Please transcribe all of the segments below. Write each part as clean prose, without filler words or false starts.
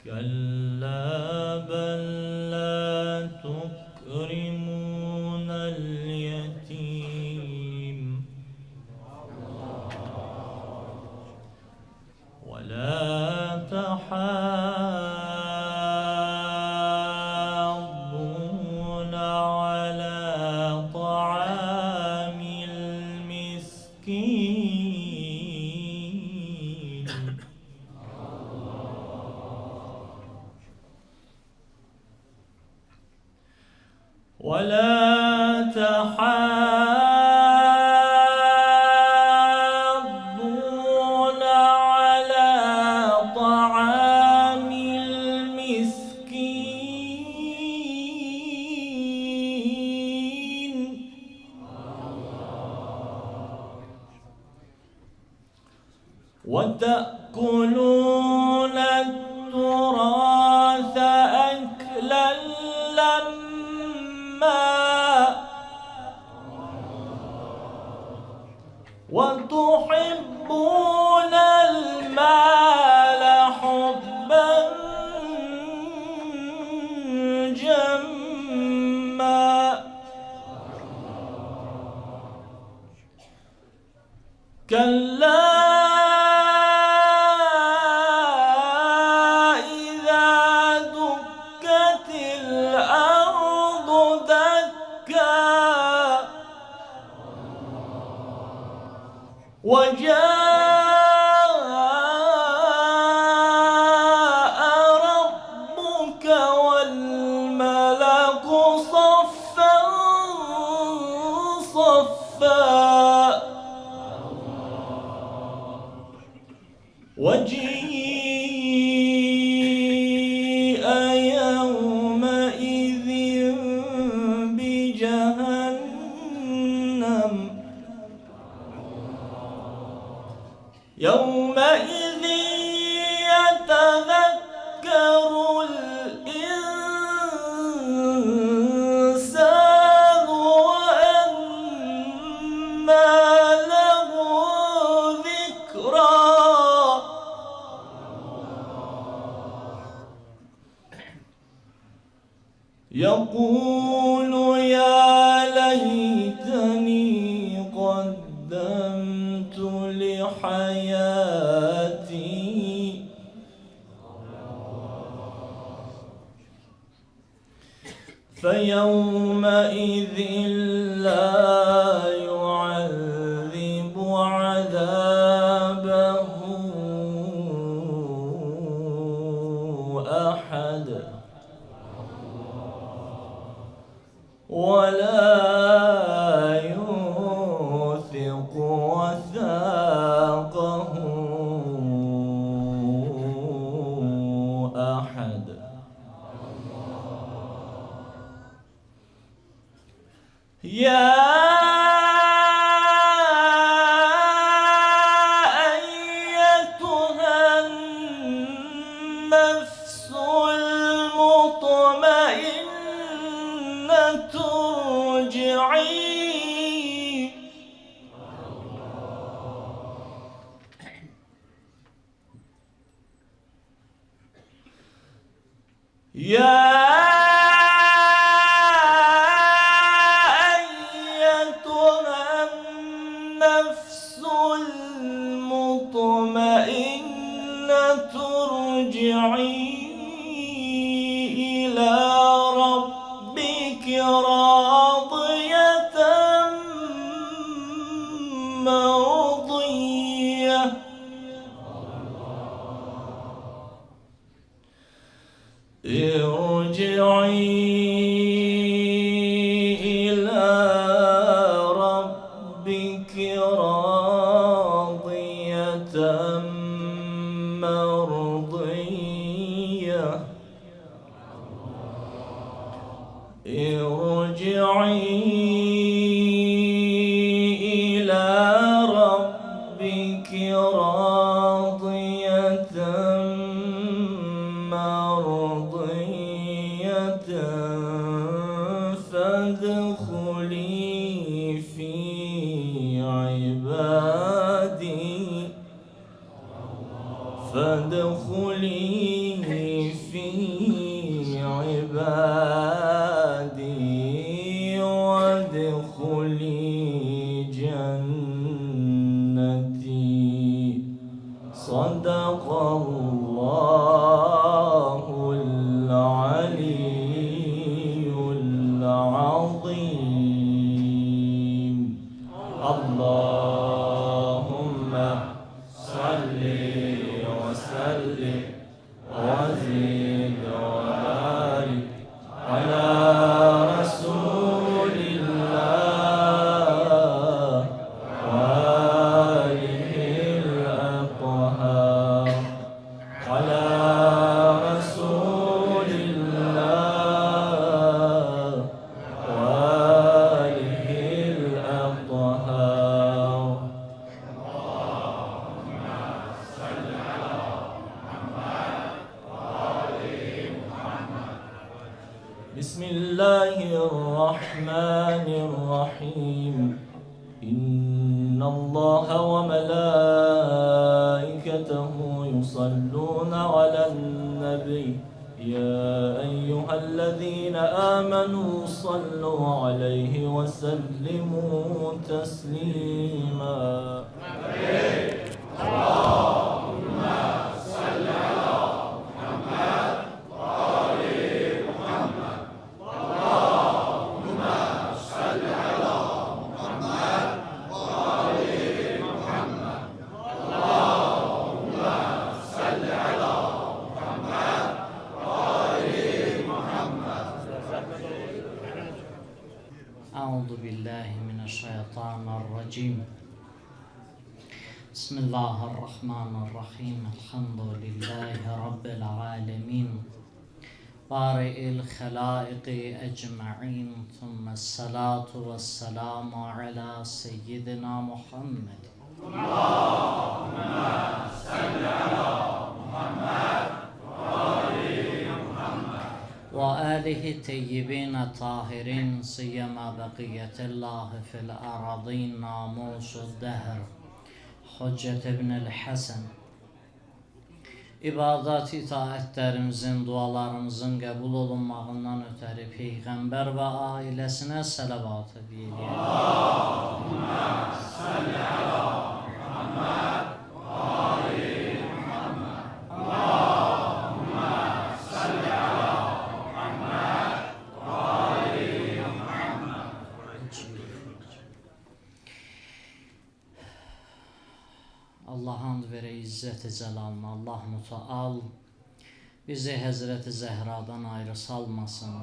كلا بل لا تكرمون اليتيم ولا تحاضون على طعام المسكين ولا تحاضون على طعام المسكين وتأكلون التراث أكلا لما وتحبون المال حبا جما كلا إذا دكت الأرض دكا وجاء ربك والملك صفا صفا وجيء يومئذ بجهنم يومئذ يتذكر الإنسان وأنى له ذكرى يقول يا ليتني قدمت لحياتي فيومئذ لا يعذب عذابه أحد ولا يوثق وثاقه أحد يا أيتها النفس المطمئنة ارجعي يا النفس المطمئنة ارجعي إلى ربك راضية مرضية ارجعي إلى ربك راضية مرضية ارجعي إلى ربك راضية مرضية فادخلي في عبادي فادخلي عبادي وادخلي جنتي. صدق الله العلي العظيم. اللهم صل وسلم وزد وبارك على رسول الله وآله الأطهار. على رسول الله وآله الأطهار. بسم الله الرحمن الرحيم. إن الله وملائكته يصلون على النبي يا أيها الذين آمنوا صلوا عليه وسلموا تسليما. أعوذ بالله من الشيطان الرجيم. بسم الله الرحمن الرحيم. الحمد لله رب العالمين بارئ الخلائق أجمعين، ثم الصلاة والسلام على سيدنا محمد. اللهم صل على محمد وآله الطيبين الطاهرين، سيما بقية الله في الأراضين، ناموس الدهر Hüccət ibn el-Həsən. İbadat itaətlərimizin, dualarımızın qəbul olunmağından ötəri Peyğəmbər və ailəsinə sələvat edəyik. Allahümmə salli ala Muhammed və ali Muhammed. Allahümmə salli ala Muhammed və ali Muhammed. Allah hamd verə izzət-i cəlalına. Allah müteal bizi Həzrəti Zəhradan ayrı salmasın.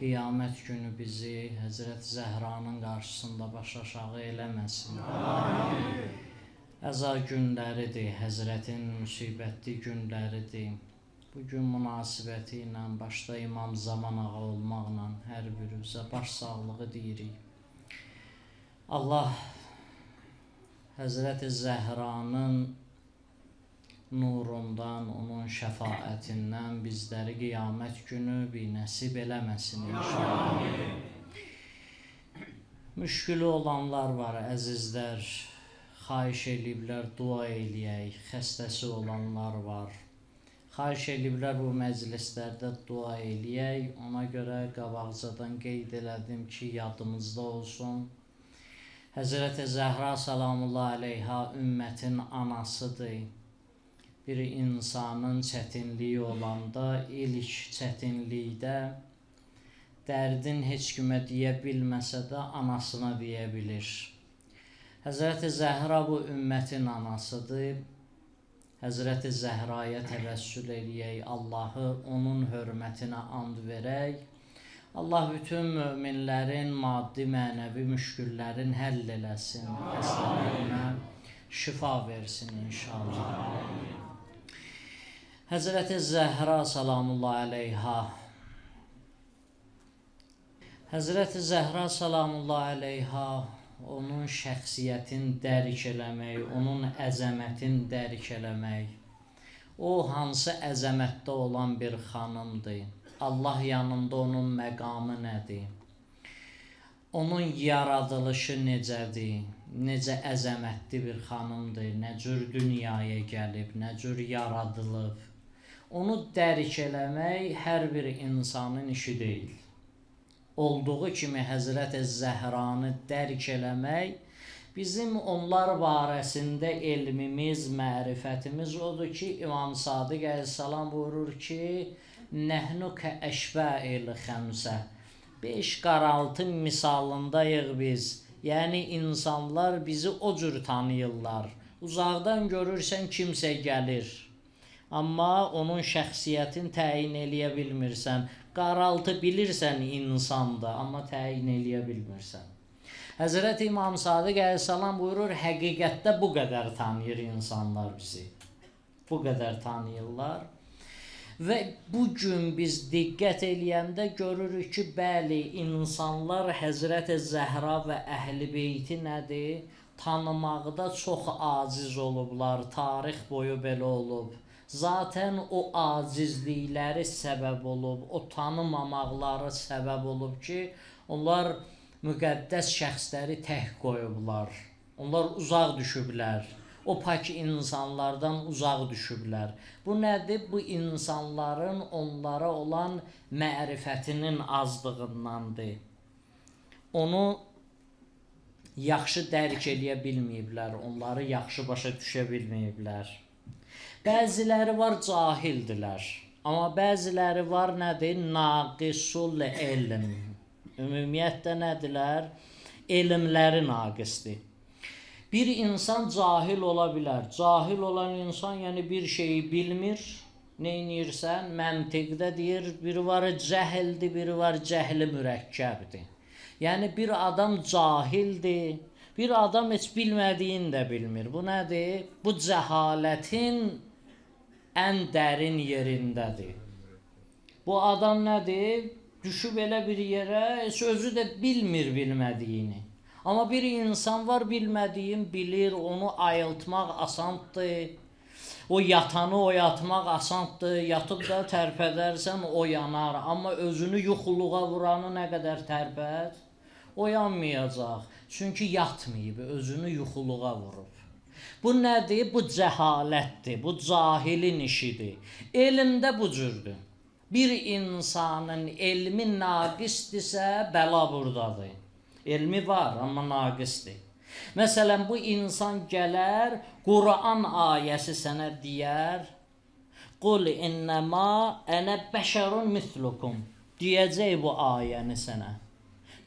Qiyamət günü bizi Həzrəti Zəhranın qarşısında baş aşağı eləməsin. Əza günləridir, Həzrətin müsibətli günləridir. Bugün münasibəti ilə başda İmam Zaman ağa olmaqla hər birimizə baş sağlığı deyirik. Allah Həzrəti Zəhranın nurundan, onun şəfaətindən bizləri qiyamət günü binəsib eləməsin inşallah. Müşkülü olanlar var, əzizlər, xahiş eləyiblər, dua eləyək. Xəstəsi olanlar var, xahiş eləyiblər bu məclislərdə dua eləyək. Ona görə qabaqcadan qeyd elədim ki, yadımızda olsun. Həzrəti Zəhra salamullahi aleyha ümmətin anasıdır. Bir insanın çətinliyi olanda, ilk çətinlikdə dərdin heç kimə deyə bilməsə də anasına deyə bilir. Həzrəti Zəhra bu ümmətin anasıdır. Həzrəti Zəhraya təvəssül eləyək, Allahı onun hörmətinə and verək. Allah bütün möminlərin maddi, mənəvi müşküllərin həll eləsin, xəstələrinə şifa versin inşallah. Həzrəti Zəhra salamullahi aleyha. Həzrəti Zəhra salamullahi aleyha onun şəxsiyyətin dərk eləmək, onun əzəmətin dərk eləmək. O hansı əzəmətdə olan bir xanımdır. Allah yanında onun məqamı nədir? Onun yaradılışı necədir? Necə əzəmətli bir xanımdır? Nə cür dünyaya gəlib? Nə cür yaradılıb? onu dərk eləmək hər bir insanın işi deyil. Olduğu kimi Həzrət Zəhranı dərk eləmək bizim onlar barəsində elmimiz, mərifətimiz odur ki, İmam Sadiq əleyhissalam buyurur ki, Nəhnu kəəşbəil xəmsə, 5 qaraltı misalındayıq biz. Yəni insanlar bizi o cür tanıyırlar. Uzaqdan görürsən kimsə gəlir, amma onun şəxsiyyətini təyin eləyə bilmirsən. Qaraltı bilirsən insandır, amma təyin eləyə bilmirsən. Həzrət İmam Sadiq əleyhissalam buyurur, həqiqətdə bu qədər tanıyır insanlar bizi. Bu qədər tanıyırlar. Və bu gün biz diqqət eləyəndə görürük ki, bəli, insanlar Həzrət Zəhra və Əhl-i Beyti nədir? Tanımaqda çox aciz olublar, tarix boyu belə olub. Zaten o acizlikləri səbəb olub, o tanımamaqları səbəb olub ki, onlar müqəddəs şəxsləri tək qoyublar. Onlar uzaq düşüblər. O pak insanlardan uzaq düşüblər. Bu nədir? Bu insanların onlara olan mərifətinin azlığındandır. Onu yaxşı dərk eləyə bilməyiblər, onları yaxşı başa düşə bilməyiblər. Bəziləri var cahildilər, amma bəziləri var nədir? Naqisul elm. Ümumiyyətlə nədirlər? Elmləri naqisdir. Bir insan cahil ola bilər. Cahil olan insan yəni bir şeyi bilmir. Neynirsən? Məntiqdə deyir, biri var cəhildir, biri var cəhli mürəkkəbdir. Yəni bir adam cahildir, bir adam heç bilmədiyini də bilmir. Bu nədir? Bu cəhalətin ən dərin yerindədir. Bu adam nədir? Düşüb elə bir yerə, heç özü də bilmir bilmədiyini. Amma bir insan var, bilmədiyin bilir, onu ayıltmaq asandır. O yatanı oyatmaq asandır, yatıb da tərpədərsən oyanar. Amma özünü yuxuluğa vuranı nə qədər tərpəd, oyanmayacaq. Çünki yatmayıb, özünü yuxuluğa vurub. Bu nədir? Bu cəhalətdir, bu cahilin işidir. Elmdə bu cürdür. Bir insanın elmi naqisdirsə, bəla buradadır. Elmi var, amma naqisdir. Məsələn, bu insan gələr, Quran ayəsi sənə deyər, Qul innəmə ənə bəşərun mislukum. Deyəcək bu ayəni sənə.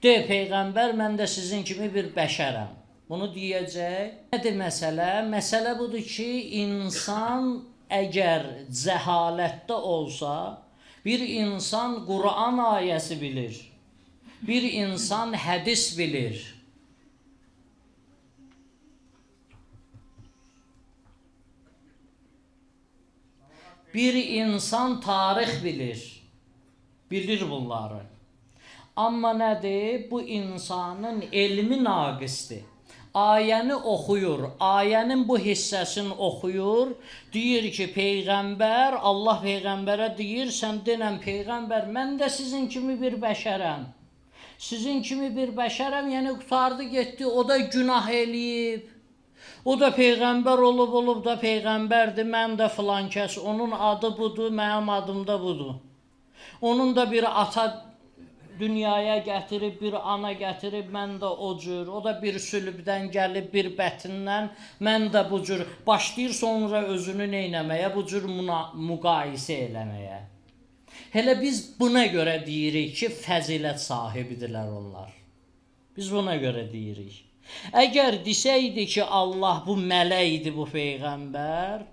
De, Peyğəmbər, mən də sizin kimi bir bəşərəm. Bunu deyəcək. Nədir məsələ? Məsələ budur ki, insan əgər cəhalətdə olsa, bir insan Quran ayəsi bilir. Bir insan hədis bilir. Bir insan tarix bilir. Bilir bunları. Amma nədir? Bu insanın elmi naqisdir. Ayəni oxuyur. Ayənin bu hissəsini oxuyur. Deyir ki, Peyğəmbər, Allah Peyğəmbərə deyir, sən denən Peyğəmbər, mən də sizin kimi bir bəşərəm. Sizin kimi bir bəşərəm, yəni qutardı getdi, o da günah eləyib. O da Peyğəmbər olub da Peyğəmbərdir, mən də filan kəs, onun adı budur, mənim adım da budur. Onun da bir ata dünyaya gətirib, bir ana gətirib, mən də o cür. O da bir sülbdən gəlib, bir bətindən, mən də bu cür. Başlayır sonra özünü neynəməyə, bu cür müqayisə eləməyə. Hələ biz buna görə deyirik ki, fəzilət sahibidirlər onlar. Biz buna görə deyirik. Əgər desəydi ki, Allah bu mələkdir, bu Peyğəmbər,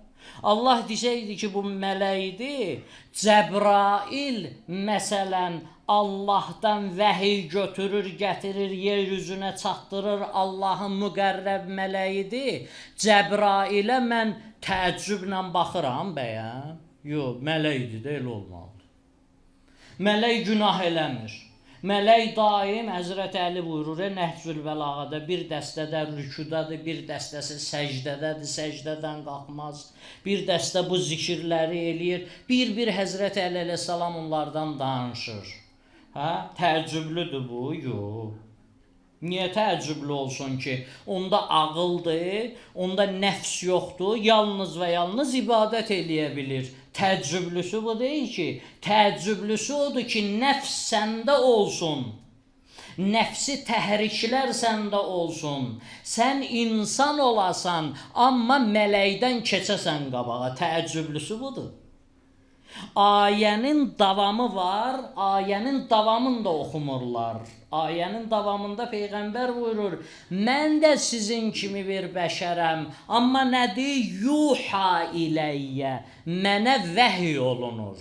Allah desəydi ki, bu mələkdir, Cəbrail məsələn Allahdan vəhiy götürür, gətirir, yeryüzünə çatdırır, Allahın müqərrəb mələyidir. Cəbrailə mən təəccüblə baxıram bəyəm. Yox, mələkdir də, elə olmalıdır. Mələk günah eləmir. Mələk daim, Həzrət Əli buyurur, Nəhcül Bəlağada bir dəstədə rükudadır, bir dəstəsi səcdədədir, səcdədən qalxmaz. Bir dəstə bu zikirləri eləyir. Bir Həzrət Əli əleyhissalam onlardan danışır. Təəccüblüdür bu? Yox. Niyə təəccüblü olsun ki? Onda ağıldır, onda nəfs yoxdur, yalnız və yalnız ibadət eləyə bilir. Təəccüblüsü bu deyil ki, təəccüblüsü odur ki, nəfs səndə olsun. Nəfsi təhriklər səndə olsun. Sən insan olasan, amma mələkdən keçəsən qabağa. Təəccüblüsü budur. Ayənin davamı var, ayənin davamını da oxumurlar. Ayənin davamında Peyğəmbər buyurur, mən də sizin kimi bir bəşərəm, amma nədir? Yuha iləyyə, mənə vəhy olunur.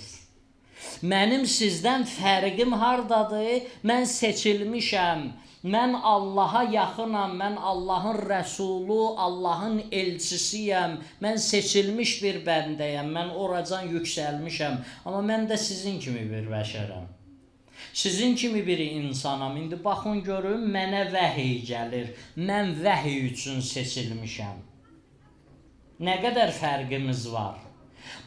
Mənim sizdən fərqim hardadır? Mən seçilmişəm. Mən Allaha yaxınam, mən Allahın rəsulu, Allahın elçisiyəm. Mən seçilmiş bir bəndəyəm, mən oracan yüksəlmişəm. Amma mən də sizin kimi bir bəşərəm. Sizin kimi bir insanam. İndi baxın görün, mənə vəhy gəlir. Mən vəhy üçün seçilmişəm. Nə qədər fərqimiz var?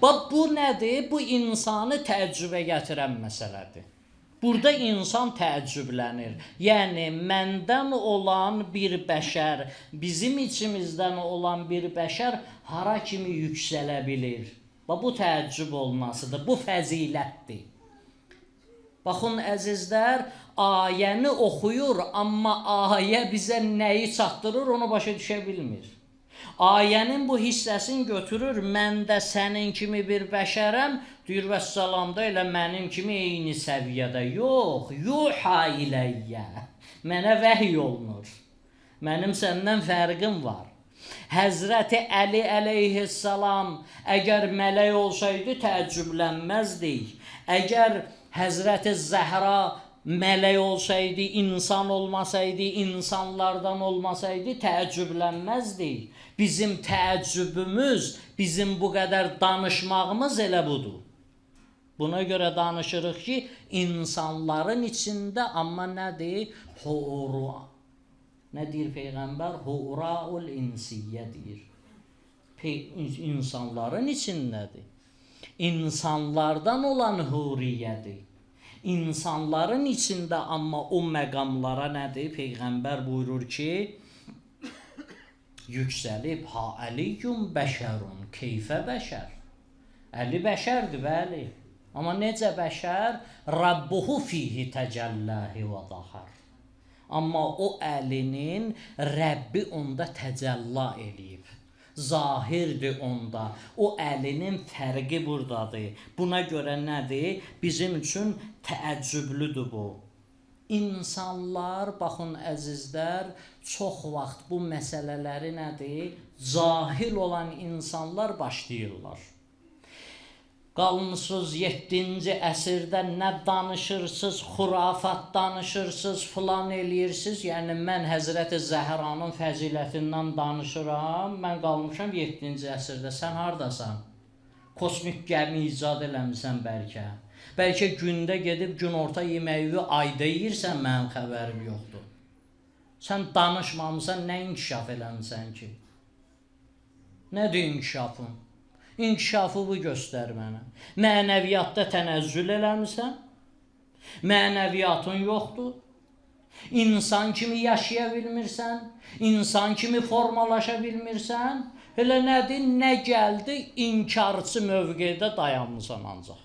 Bax, bu nədir? Bu insanı təəccübə gətirən məsələdir. Burada insan təəccüblənir. Yəni, məndən olan bir bəşər, bizim içimizdən olan bir bəşər hara kimi yüksələ bilir? Bu təəccüb olmasıdır, bu fəzilətdir. Baxın, əzizlər, ayəni oxuyur, amma ayə bizə nəyi çatdırır, onu başa düşə bilmir. Ayənin bu hissəsini götürür, mən də sənin kimi bir bəşərəm, deyir vəssalamda elə mənim kimi eyni səviyyədə. Yox, yuha iləyyə, mənə vəhy olunur. Mənim səndən fərqim var. Həzrəti Əli əleyhissalam əgər mələk olsaydı təəccüblənməzdik. Əgər Həzrəti Zəhra mələk olsaydı, insan olmasaydı, insanlardan olmasaydı təəccüblənməzdik. Bizim təəccübümüz, bizim bu qədər danışmağımız elə budur. Buna görə danışırıq ki, insanların içində amma nədir? Hura. Nə deyir Peyğəmbər? Huraul insiyyə deyir. İnsanların içindədir. İnsanlardan olan huriyyədir. İnsanların içində amma o məqamlara nədir? Peyğəmbər buyurur ki, yüksəlib, ha əliyyum bəşərun, keyfə bəşər. Əli bəşərdir, bəli. Amma necə bəşər? Rabbuhu fihi təcəlləhi və zahar. Amma o əlinin Rəbbi onda təcəllə eləyib. Zahirdir onda. O əlinin fərqi buradadır. Buna görə nədir? Bizim üçün təəccüblüdür bu. İnsanlar, baxın əzizlər, çox vaxt bu məsələləri nədir? Cahil olan insanlar başlayırlar. Qalmısınız 7-ci əsrdə nə danışırsınız, xurafat danışırsınız, filan eləyirsiniz. Yəni, mən Həzrəti Zəhranın fəzilətindən danışıram, mən qalmışam 7-ci əsrdə. Sən haradasan? Kosmik gəmi icad eləmirsən bəlkə. Bəlkə gündə gedib günorta yeməyi ayda yeyirsən, mənim xəbərim yoxdur. Sən danışmamısan, nə inkişaf eləmirsən ki? Nədir inkişafın? İnkişafı bu göstər mənə. Mənəviyyatda tənəzzül eləmirsən? Mənəviyyatın yoxdur. İnsan kimi yaşaya bilmirsən? İnsan kimi formalaşa bilmirsən? Elə nədir? Nə gəldi? İnkarçı mövqedə dayanmısan ancaq.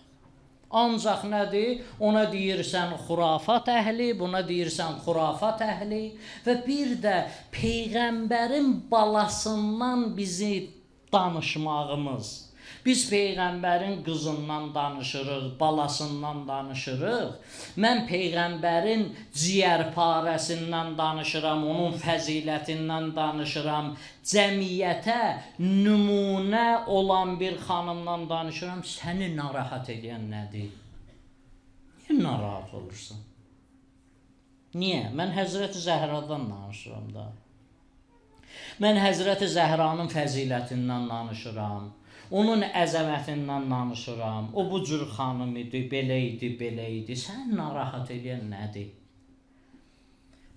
Ancaq nədir? Ona deyirsən xurafat əhli, buna deyirsən xurafat əhli və bir də Peyğəmbərin balasından bizi danışmağımız. Biz Peyğəmbərin qızından danışırıq, balasından danışırıq. Mən Peyğəmbərin ciyərparəsindən danışıram, onun fəzilətindən danışıram. Cəmiyyətə nümunə olan bir xanımdan danışıram. Səni narahat edən nədir? Niyə narahat olursan? Niyə? Mən Həzrəti Zəhradan danışıram da. Mən Həzrəti Zəhranın fəzilətindən danışıram. Onun əzəmətindən danışıram. O bu cür xanım idi, belə idi, belə idi. Sən narahat edən nədir?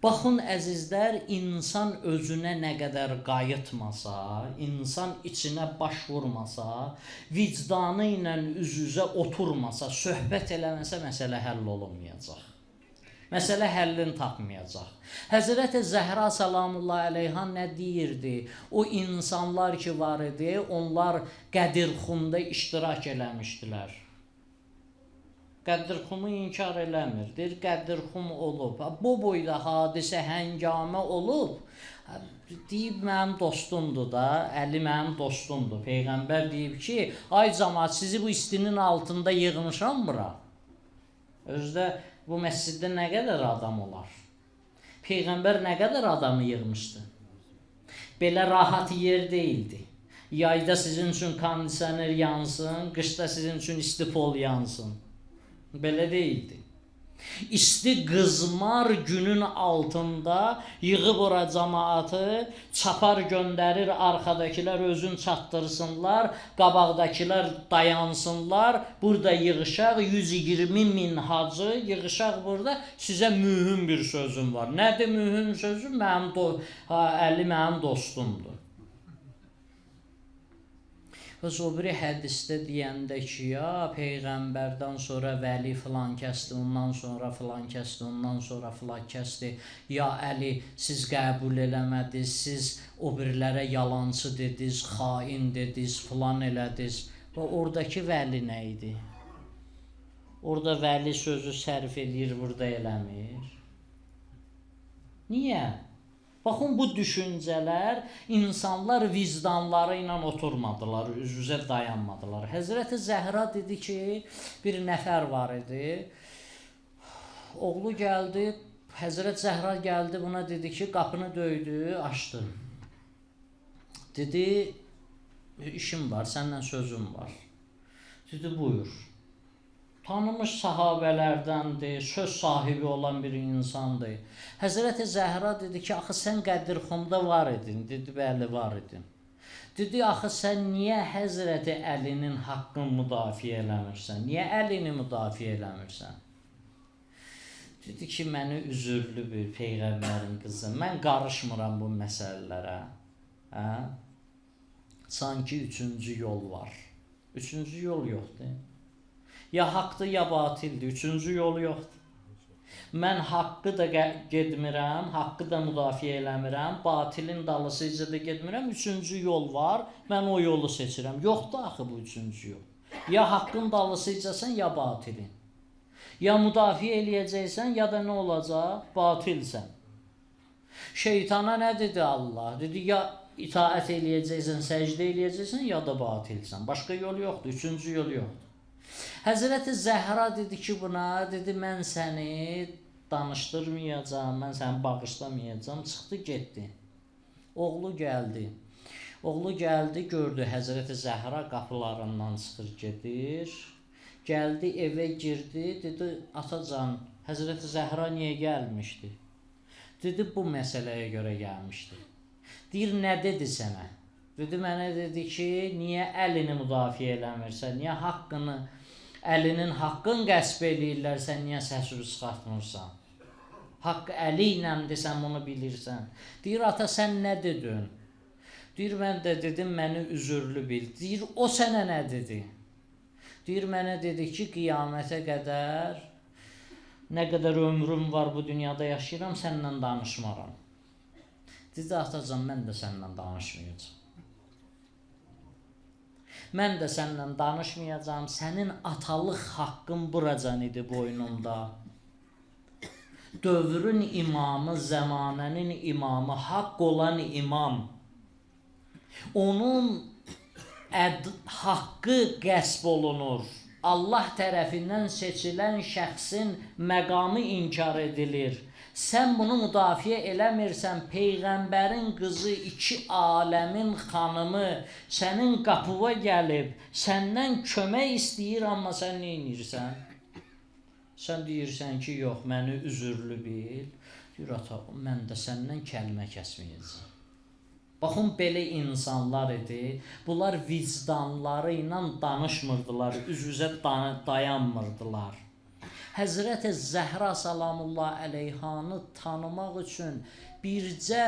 Baxın əzizlər, insan özünə nə qədər qayıtmasa, insan içinə baş vurmasa, vicdanı ilə üz-üzə oturmasa, söhbət eləməsə məsələ həll olunmayacaq. Məsələ həllini tapmayacaq. Həzrəti Zəhra salamullahi əleyha nə deyirdi? O insanlar ki var idi, onlar Qədirxumda iştirak eləmişdilər. Qədirxumu inkar eləmir. Deyir, Qədirxum olub. Bu boyda hadisə həngamə olub. Deyib, mənim dostumdur da, Əli mənim dostumdur. Peyğəmbər deyib ki, ay cəmaət, sizi bu istinin altında yığmışam bura. Özdə bu məsciddə nə qədər adam olar? Peyğəmbər nə qədər adamı yığmışdı? Belə rahat yer deyildi. Yayda sizin üçün kondisioner yansın, qışda sizin üçün isti pol yansın. Belə deyildi. İsti qızmar günün altında yığıb ora cəmaatı, çapar göndərir, arxadakılar özün çatdırsınlar, qabaqdakılar dayansınlar, burada yığışaq, 120 min hacı yığışaq burada, sizə mühüm bir sözüm var. Nədir mühüm sözüm? Əli mənim dostumdur. Qız o biri hədisdə deyəndə ki, ya Peyğəmbərdən sonra vəli filan kəsdi, ondan sonra filan kəsdi, ondan sonra filan kəsdi. Ya Əli, siz qəbul eləmədiniz, siz o birilərə yalancı dediniz, xain dediniz, filan elədiniz. Və oradakı vəli nə idi? Orada vəli sözü sərf edir, burada eləmir. Niyə? Baxın, bu düşüncələr insanlar vicdanları ilə oturmadılar, üz-üzə dayanmadılar. Həzrəti Zəhra dedi ki, bir nəfər var idi. Oğlu gəldi, Həzrət Zəhra gəldi, buna dedi ki, qapını döydü, açdı. Dedi, işim var, səndən sözüm var. Dedi, buyur. Tanımış sahabelərdəndir, söz sahibi olan bir insandır. Həzrəti Zəhra dedi ki, axı sən Qədirxumda var idin. Dedi, bəli, var idim. Dedi, axı sən niyə Həzrəti Əlinin haqqını müdafiə eləmirsən? Niyə Əlini müdafiə eləmirsən? Dedi ki, məni üzürlü bir Peyğəmbərin qızı. Mən qarışmıram bu məsələlərə. Sanki üçüncü yol var. Üçüncü yol yoxdur. Ya haqqdır, ya batildir. Üçüncü yolu yoxdur. Mən haqqı da getmirəm, haqqı da müdafiə eləmirəm, batilin dalısıca da getmirəm. Üçüncü yol var, mən o yolu seçirəm. Yoxdur axı bu üçüncü yol. Ya haqqın dalısıcasan, ya batilin. Ya müdafiə eləyəcəksən, ya da nə olacaq? Batilsən. Şeytana nə dedi Allah? Dedi, ya itaət eləyəcəksən, səcdə eləyəcəksən, ya da batilsən. Başqa yol yoxdur, üçüncü yol yoxdur. Həzrəti Zəhra dedi ki buna, dedi, mən səni danışdırmayacam, mən səni bağışlamayacam, çıxdı, getdi. Oğlu gəldi. Oğlu gəldi, gördü Həzrəti Zəhra qapılarından çıxır, gedir. Gəldi, evə girdi, dedi, atacan, Həzrəti Zəhra niyə gəlmişdi? Dedi, bu məsələyə görə gəlmişdi. Deyir, nə dedi sənə? Dedi, mənə dedi ki, niyə Əlini müdafiə eləmirsən, niyə haqqını, Əlinin haqqın qəsb eləyirlər, sən niyə səsini çıxartmırsan? Haqq Əli iləndir, sən bunu bilirsən. Deyir, ata, sən nə dedin? Deyir, mən də dedim, məni üzürlü bil. Deyir, o sənə nə dedi? Deyir, mənə dedi ki, qiyamətə qədər, nə qədər ömrüm var bu dünyada yaşayıram, səndən danışmaram. Dedi, atacan, mən də səndən danışmayacam. Mən də səndən danışmayacam, sənin atalıq haqqın buracan idi boynunda. Dövrün imamı, zəmanənin imamı, haqq olan imam. Onun haqqı qəsb olunur. Allah tərəfindən seçilən şəxsin məqamı inkar edilir. Sən bunu müdafiə eləmirsən, Peyğəmbərin qızı, iki aləmin xanımı sənin qapıva gəlib, səndən kömək istəyir, amma sən nə edirsən? Sən deyirsən ki, yox, məni üzürlü bil. Deyir, ata, mən də səndən kəlmə kəsməyəcəm. Baxın, belə insanlar idi. Bunlar vicdanları ilə danışmırdılar, üz-üzə dayanmırdılar. Həzrəti Zəhra salamullahi əleyhanı tanımaq üçün bircə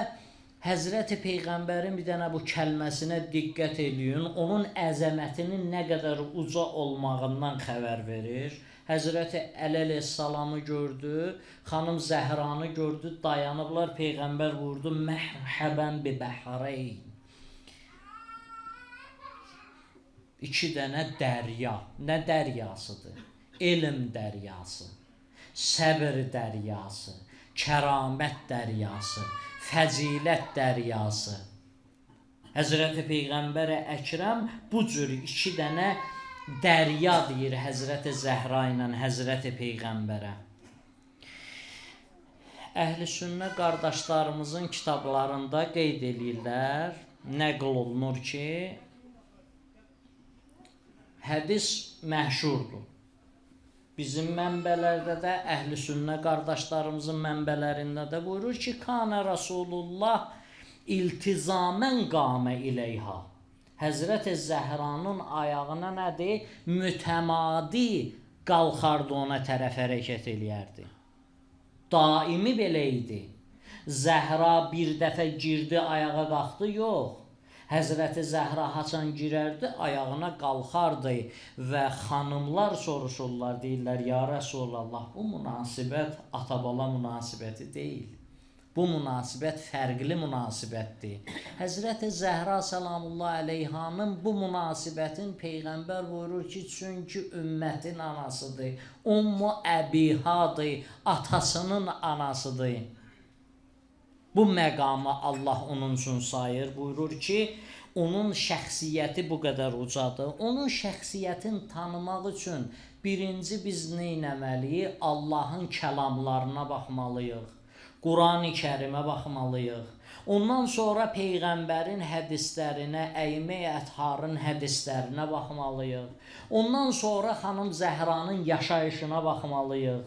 Həzrəti Peyğəmbərin bir dənə bu kəlməsinə diqqət eləyin. Onun əzəmətinin nə qədər uca olmağından xəbər verir. Həzrəti Əli əleyhissalamı gördü, xanım Zəhranı gördü, dayanıblar, Peyğəmbər vurdu, mərhəbən bi bəhreyn. İki dənə dərya, nə dəryasıdır? Elm dəryası, səbr dəryası, kəramət dəryası, fəzilət dəryası. Həzrəti Peyğəmbər Əkrəm bu cür iki dənə dərya deyir Həzrəti Zəhra ilə Həzrəti Peyğəmbərə. Əhl-i sünnə qardaşlarımızın kitablarında qeyd edirlər, nəql olunur ki, hədis məşhurdur. Bizim mənbələrdə də, əhl-i sünnə qardaşlarımızın mənbələrində də buyurur ki, Kana Rasulullah iltizamən qamə iləyha. Həzrəti Zəhranın ayağına nədir? Mütəmadi qalxardı ona tərəf hərəkət eləyərdi. Daimi belə idi. Zəhra bir dəfə girdi, ayağa qalxdı, yox. Həzrəti Zəhra haçan girərdi, ayağına qalxardı və xanımlar soruşurlar, deyirlər, ya Rəsulallah, bu münasibət ata-bala münasibəti deyil. Bu münasibət fərqli münasibətdir. Həzrəti Zəhra salamullah əleyhanın bu münasibətin Peyğəmbər buyurur ki, çünki ümmətin anasıdır. Ummu əbihadır, atasının anasıdır. Bu məqamı Allah onun üçün sayır. Buyurur ki, onun şəxsiyyəti bu qədər ucadır. Onun şəxsiyyətini tanımaq üçün birinci biz nə etməliyik? Allahın kəlamlarına baxmalıyıq. Quran-ı Kərimə baxmalıyıq. Ondan sonra Peyğəmbərin hədislərinə, Əymə Ətharın hədislərinə baxmalıyıq. Ondan sonra xanım Zəhranın yaşayışına baxmalıyıq.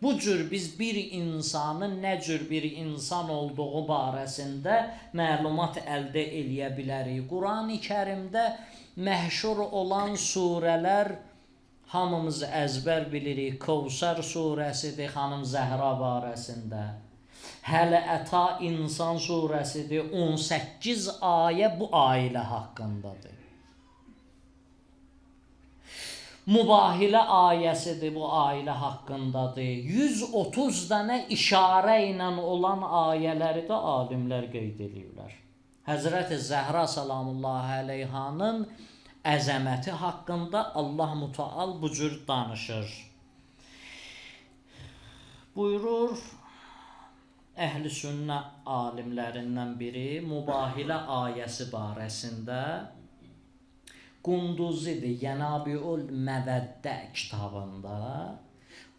Bu cür biz bir insanın nə cür bir insan olduğu barəsində məlumat əldə eləyə bilərik. Quran-ı Kərimdə məşhur olan surələr hamımız əzbər bilirik. Kevsər surəsidir xanım Zəhra barəsində. Hələ Əta İnsan surəsidir. 18 ayə bu ailə haqqındadır. Mübahilə ayəsidir, bu ailə haqqındadır. 130 dənə işarə ilə olan ayələri də alimlər qeyd edirlər. Həzrəti Zəhra salamullah əleyhanın əzəməti haqqında Allah Müteal bu cür danışır. Buyurur, əhl-i sünnə alimlərindən biri Mübahilə ayəsi barəsində Qunduzidir, Yənabiül Məvəddə kitabında.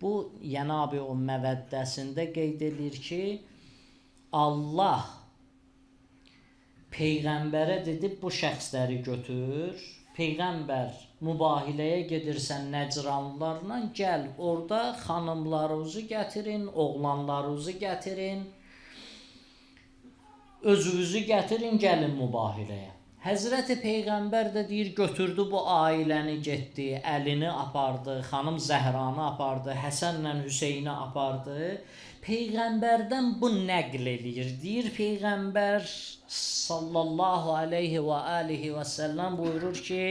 Bu Yənabiül Məvəddəsində qeyd edir ki, Allah Peyğəmbərə dedi, bu şəxsləri götür. Peyğəmbər mübahiləyə gedirsən Nəcranlarla, gəl orada xanımlarınızı gətirin, oğlanlarınızı gətirin, özünüzü gətirin, gəlin mübahiləyə. Həzrəti Peyğəmbər də deyir, götürdü bu ailəni, getdi, Əlini apardı, xanım Zəhranı apardı, Həsənlə Hüseyni apardı. Peyğəmbərdən bu nəql eləyir. Deyir, Peyğəmbər sallallahu aleyhi və alihi və səlləm buyurur ki,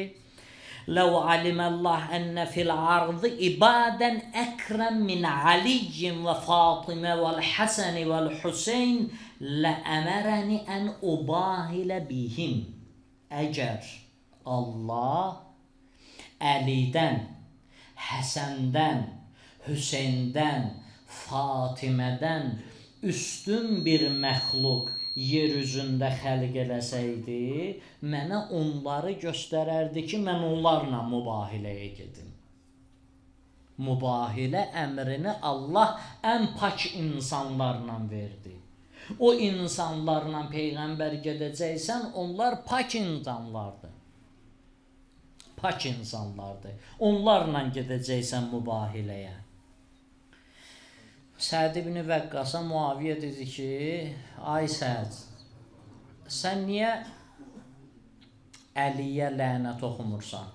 لو علم الله أن في العرض عبادا أكرم من علي وفاطمة والحسن والحسين لأمرني أن أباهل بهم. Əgər Allah Əlidən, Həsəndən, Hüseyndən, Fatimədən üstün bir məxluq yer üzündə xəlq eləsəydi, mənə onları göstərərdi ki, mən onlarla mübahiləyə gedim. Mübahilə əmrini Allah ən pak insanlarla verdi. O insanlarla Peyğəmbər gedəcəksən, onlar pak insanlardır. Pak insanlardır. Onlarla gedəcəksən mübahiləyə. Səd ibn Vəqqasa Muaviyyə dedi ki, ay Səd, sən niyə Əliyə lənət oxumursan?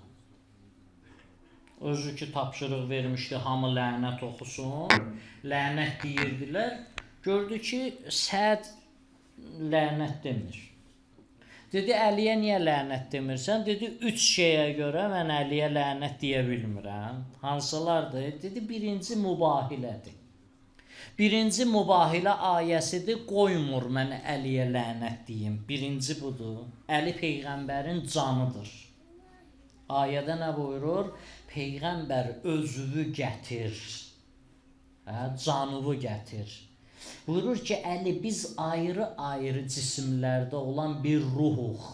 Özü ki tapşırıq vermişdi, hamı lənət oxusun, lənət deyirdilər. Gördü ki, Səd lənət demir. Dedi, Əliyə niyə lənət demirsən? Dedi, 3 şeyə görə mən Əliyə lənət deyə bilmirəm. Hansılardır? Dedi, birinci mübahilədir. Birinci mübahilə ayəsidir, qoymur mən Əliyə lənət deyim. Birinci budur. Əli Peyğəmbərin canıdır. Ayədə nə buyurur? Peyğəmbər özünü gətir, canını gətir. Buyurur ki, Əli, biz ayrı-ayrı cisimlərdə olan bir ruhuq.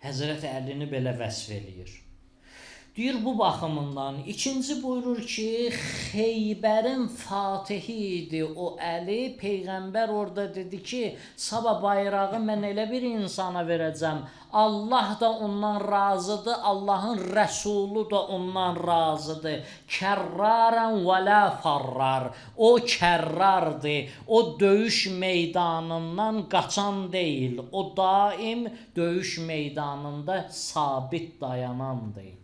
Həzrəti Əlini belə vəsf eləyir. Deyir, bu baxımından. İkinci buyurur ki, Xeybərin fatihi idi o Əli. Peyğəmbər orada dedi ki, sabah bayrağı mən elə bir insana verəcəm. Allah da ondan razıdır, Allahın Rəsulu da ondan razıdır. Kərrarən və la farrar. O kərrardır, o döyüş meydanından qaçan deyil. O daim döyüş meydanında sabit dayanandır.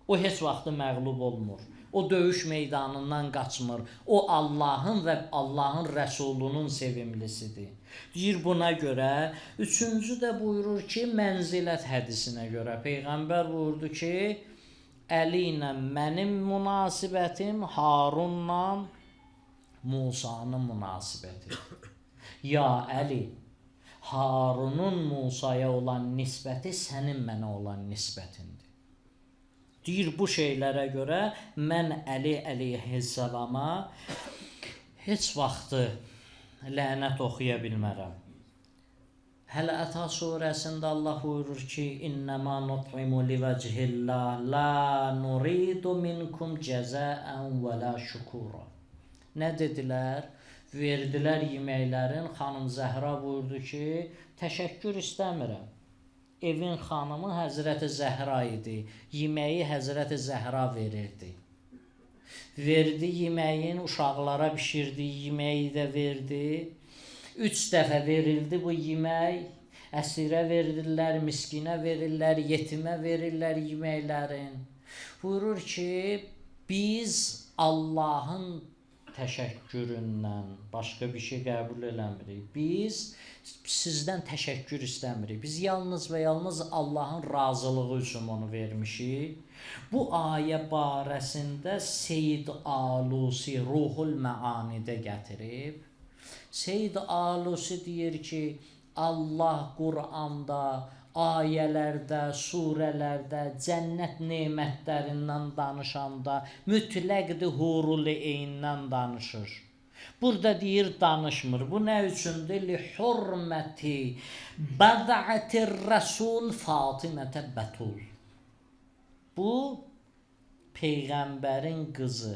O heç vaxtı məğlub olmur. O döyüş meydanından qaçmır. O Allahın və Allahın Rəsulunun sevimlisidir. Deyir, buna görə. Üçüncü də buyurur ki, mənzilət hədisinə görə. Peyğəmbər buyurdu ki, Əli ilə mənim münasibətim Harunla Musanın münasibətidir. Ya Əli, Harunun Musaya olan nisbəti sənin mənə olan nisbətindir. Deyir, bu şeylərə görə mən Əli əleyhissalama heç vaxtı lənət oxuya bilmərəm. Həl-Əta surəsində Allah buyurur ki, İnnəmə nut'imu livəcihillah, la nuridu minkum cəzəən və la şükura. Nə dedilər? Verdilər yeməklərin. Xanım Zəhra buyurdu ki, təşəkkür istəmirəm. Evin xanımı Həzrəti Zəhra idi. Yeməyi Həzrəti Zəhra verirdi. Verdi yeməyin, uşaqlara pişirdi, yeməyi də verdi. 3 dəfə verildi bu yemək. Əsirə verirlər, miskinə verirlər, yetimə verirlər yeməklərin. Buyurur ki, biz Allahın təşəkküründən başqa bir şey qəbul eləmirik. Biz sizdən təşəkkür istəmirik. Biz yalnız və yalnız Allahın razılığı üçün onu vermişik. Bu ayə barəsində Seyyid Alusi Ruhul Məanidə gətirib. Seyyid Alusi deyir ki, Allah Quranda, ayələrdə, surələrdə, cənnət nemətlərindən danışanda mütləqdir hurul eyndən danışır. Burada deyir danışmır. Bu nə üçündür? Li hurməti bədətir rəsul Fatimətə Bətul. Bu Peyğəmbərin qızı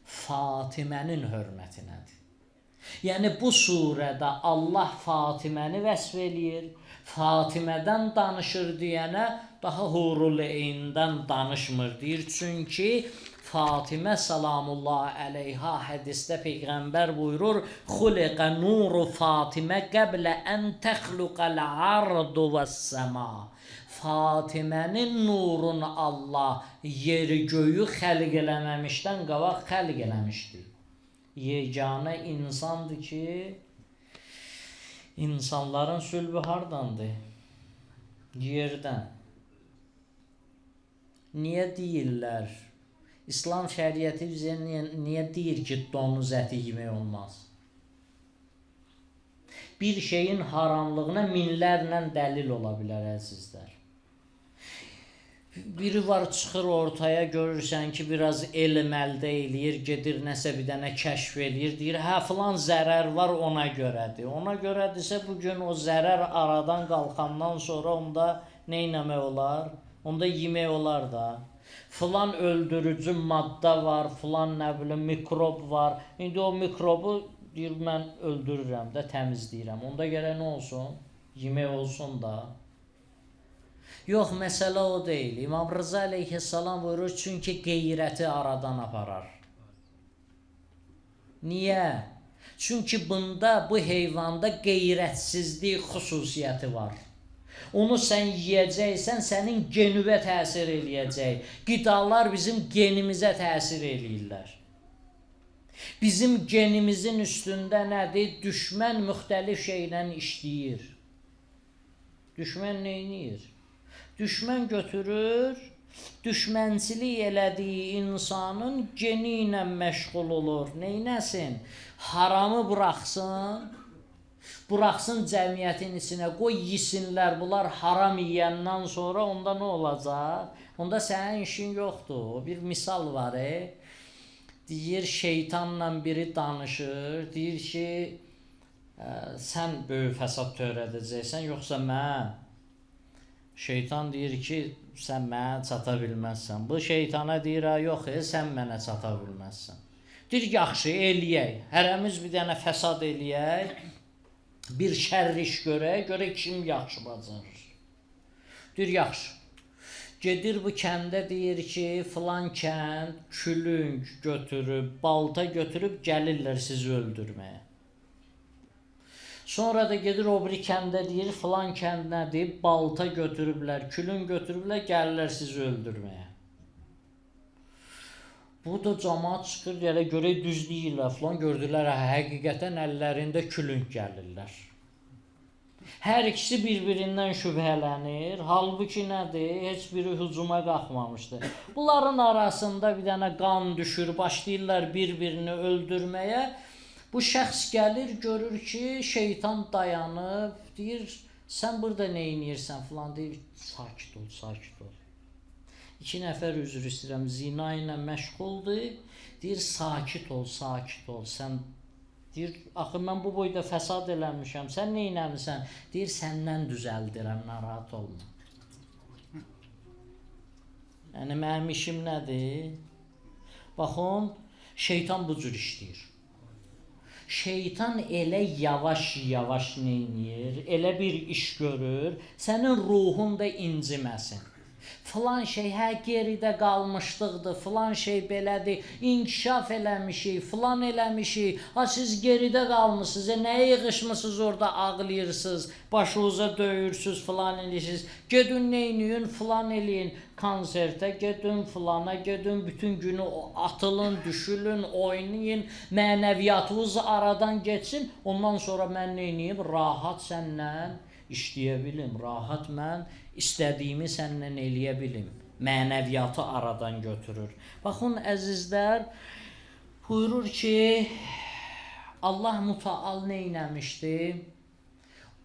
Fatimənin hörmətinədir. Yəni bu surədə Allah Fatiməni vəsf eləyir. Fatimədən danışır deyənə daha hurul eyndən danışmır deyir. Çünki Fatimə salamullah əleyha hədisdə Peyğəmbər buyurur, Xuliqə nuru Fatimə qəblə ən təxluqəl ardu və səma. Fatimənin nurunu Allah yeri göyü xəlq eləməmişdən qabaq xəlq eləmişdir. Yeganə insandır ki, insanların sülbü hardandır? Yerdən. Niyə deyirlər? İslam şəriəti bizə niyə deyir ki, donuz əti yemək olmaz? Bir şeyin haramlığına minlərlə dəlil ola bilər, əzizlər. Biri var, çıxır ortaya, görürsən ki, biraz elm əldə eləyir, gedir nəsə bir dənə kəşf eləyir, deyir, hə, filan zərər var, ona görədir. Ona görədirsə, bugün o zərər aradan qalxandan sonra onda nə etmək olar? Onda yemək olar da. Filan öldürücü maddə var, filan nə bilim mikrob var. İndi o mikrobu deyir, mən öldürürəm də, təmizləyirəm. Onda gələ nə olsun? Yemək olsun da. Yox, məsələ o deyil. İmam Rıza əleyhissalam buyurur, çünki qeyrəti aradan aparar. Niyə? Çünki bunda, bu heyvanda qeyrətsizlik xüsusiyyəti var. Onu sən yeyəcəksən, sənin genüvə təsir eləyəcək. Qidalar bizim genimizə təsir eləyirlər. Bizim genimizin üstündə nədir? Düşmən müxtəlif şeylə işləyir. Düşmən neyniyir? Düşmən götürür, düşmənçilik elədiyi insanın geni ilə məşğul olur. Neynəsin? Haramı buraxsın cəmiyyətin içinə, qoy yesinlər. Bunlar haram yeyəndən sonra onda nə olacaq? Onda sənin işin yoxdur. Bir misal var. Deyir, şeytanla biri danışır. Deyir ki, sən böyük fəsad törədəcəksən, yoxsa mən? Şeytan deyir ki, sən mənə çata bilməzsən. Bu şeytana deyir, yox, sən mənə çata bilməzsən. Deyir, yaxşı, eləyək. Hərəmiz bir dənə fəsad eləyək. Bir şərr iş görək kim yaxşı bacarır. Deyir, yaxşı. Gedir bu kəndə, deyir ki, filan kənd külünk götürüb, balta götürüb gəlirlər sizi öldürməyə. Sonra da gedir o biri kəndə, deyir, filan kənd nədir, balta götürüblər, külün götürüblər, gəlirlər sizi öldürməyə. Bu da camaat çıxır, elə görək düz deyirlər, filan gördülər, həqiqətən əllərində külünk gəlirlər. Hər ikisi bir-birindən şübhələnir, halbuki nədir, heç biri hücuma qalxmamışdır. Bunların arasında bir dənə qan düşür, başlayırlar bir-birini öldürməyə. Bu şəxs gəlir, görür ki, şeytan dayanıb, deyir, sən burada nə eynirsən filan, deyir, sakit ol. 2 nəfər üzr istəyirəm, zina ilə məşğuldur, deyir, sakit ol, sən, deyir, axı mən bu boyda fəsad eləmişəm, sən nə eynəmişsən, deyir, səndən düzəldirəm, narahat olma. Yəni, mənim işim nədir? Baxın, şeytan bu cür işləyir. Şeytan elə yavaş-yavaş neynir, elə bir iş görür, sənin ruhun da inciməsin. Filan şey geridə qalmışlıqdır, filan şey belədir, inkişaf eləmişik, filan eləmişik, siz geridə qalmışsınız, nəyə yığışmışsınız orada ağlayırsınız, başınıza döyürsünüz, filan eləyirsiniz, gedin neyniyin, filan eləyin, konsertə gedin, filana gedin, bütün günü atılın, düşülün, oynayın, mənəviyyatınız aradan geçsin, ondan sonra mən neyniyim, rahat səndən işləyə bilim, rahat mən istədiyimi səndən eləyə bilim. Mənəviyyatı aradan götürür. Baxın, əzizlər, buyurur ki, Allah Müteal neynəmişdi?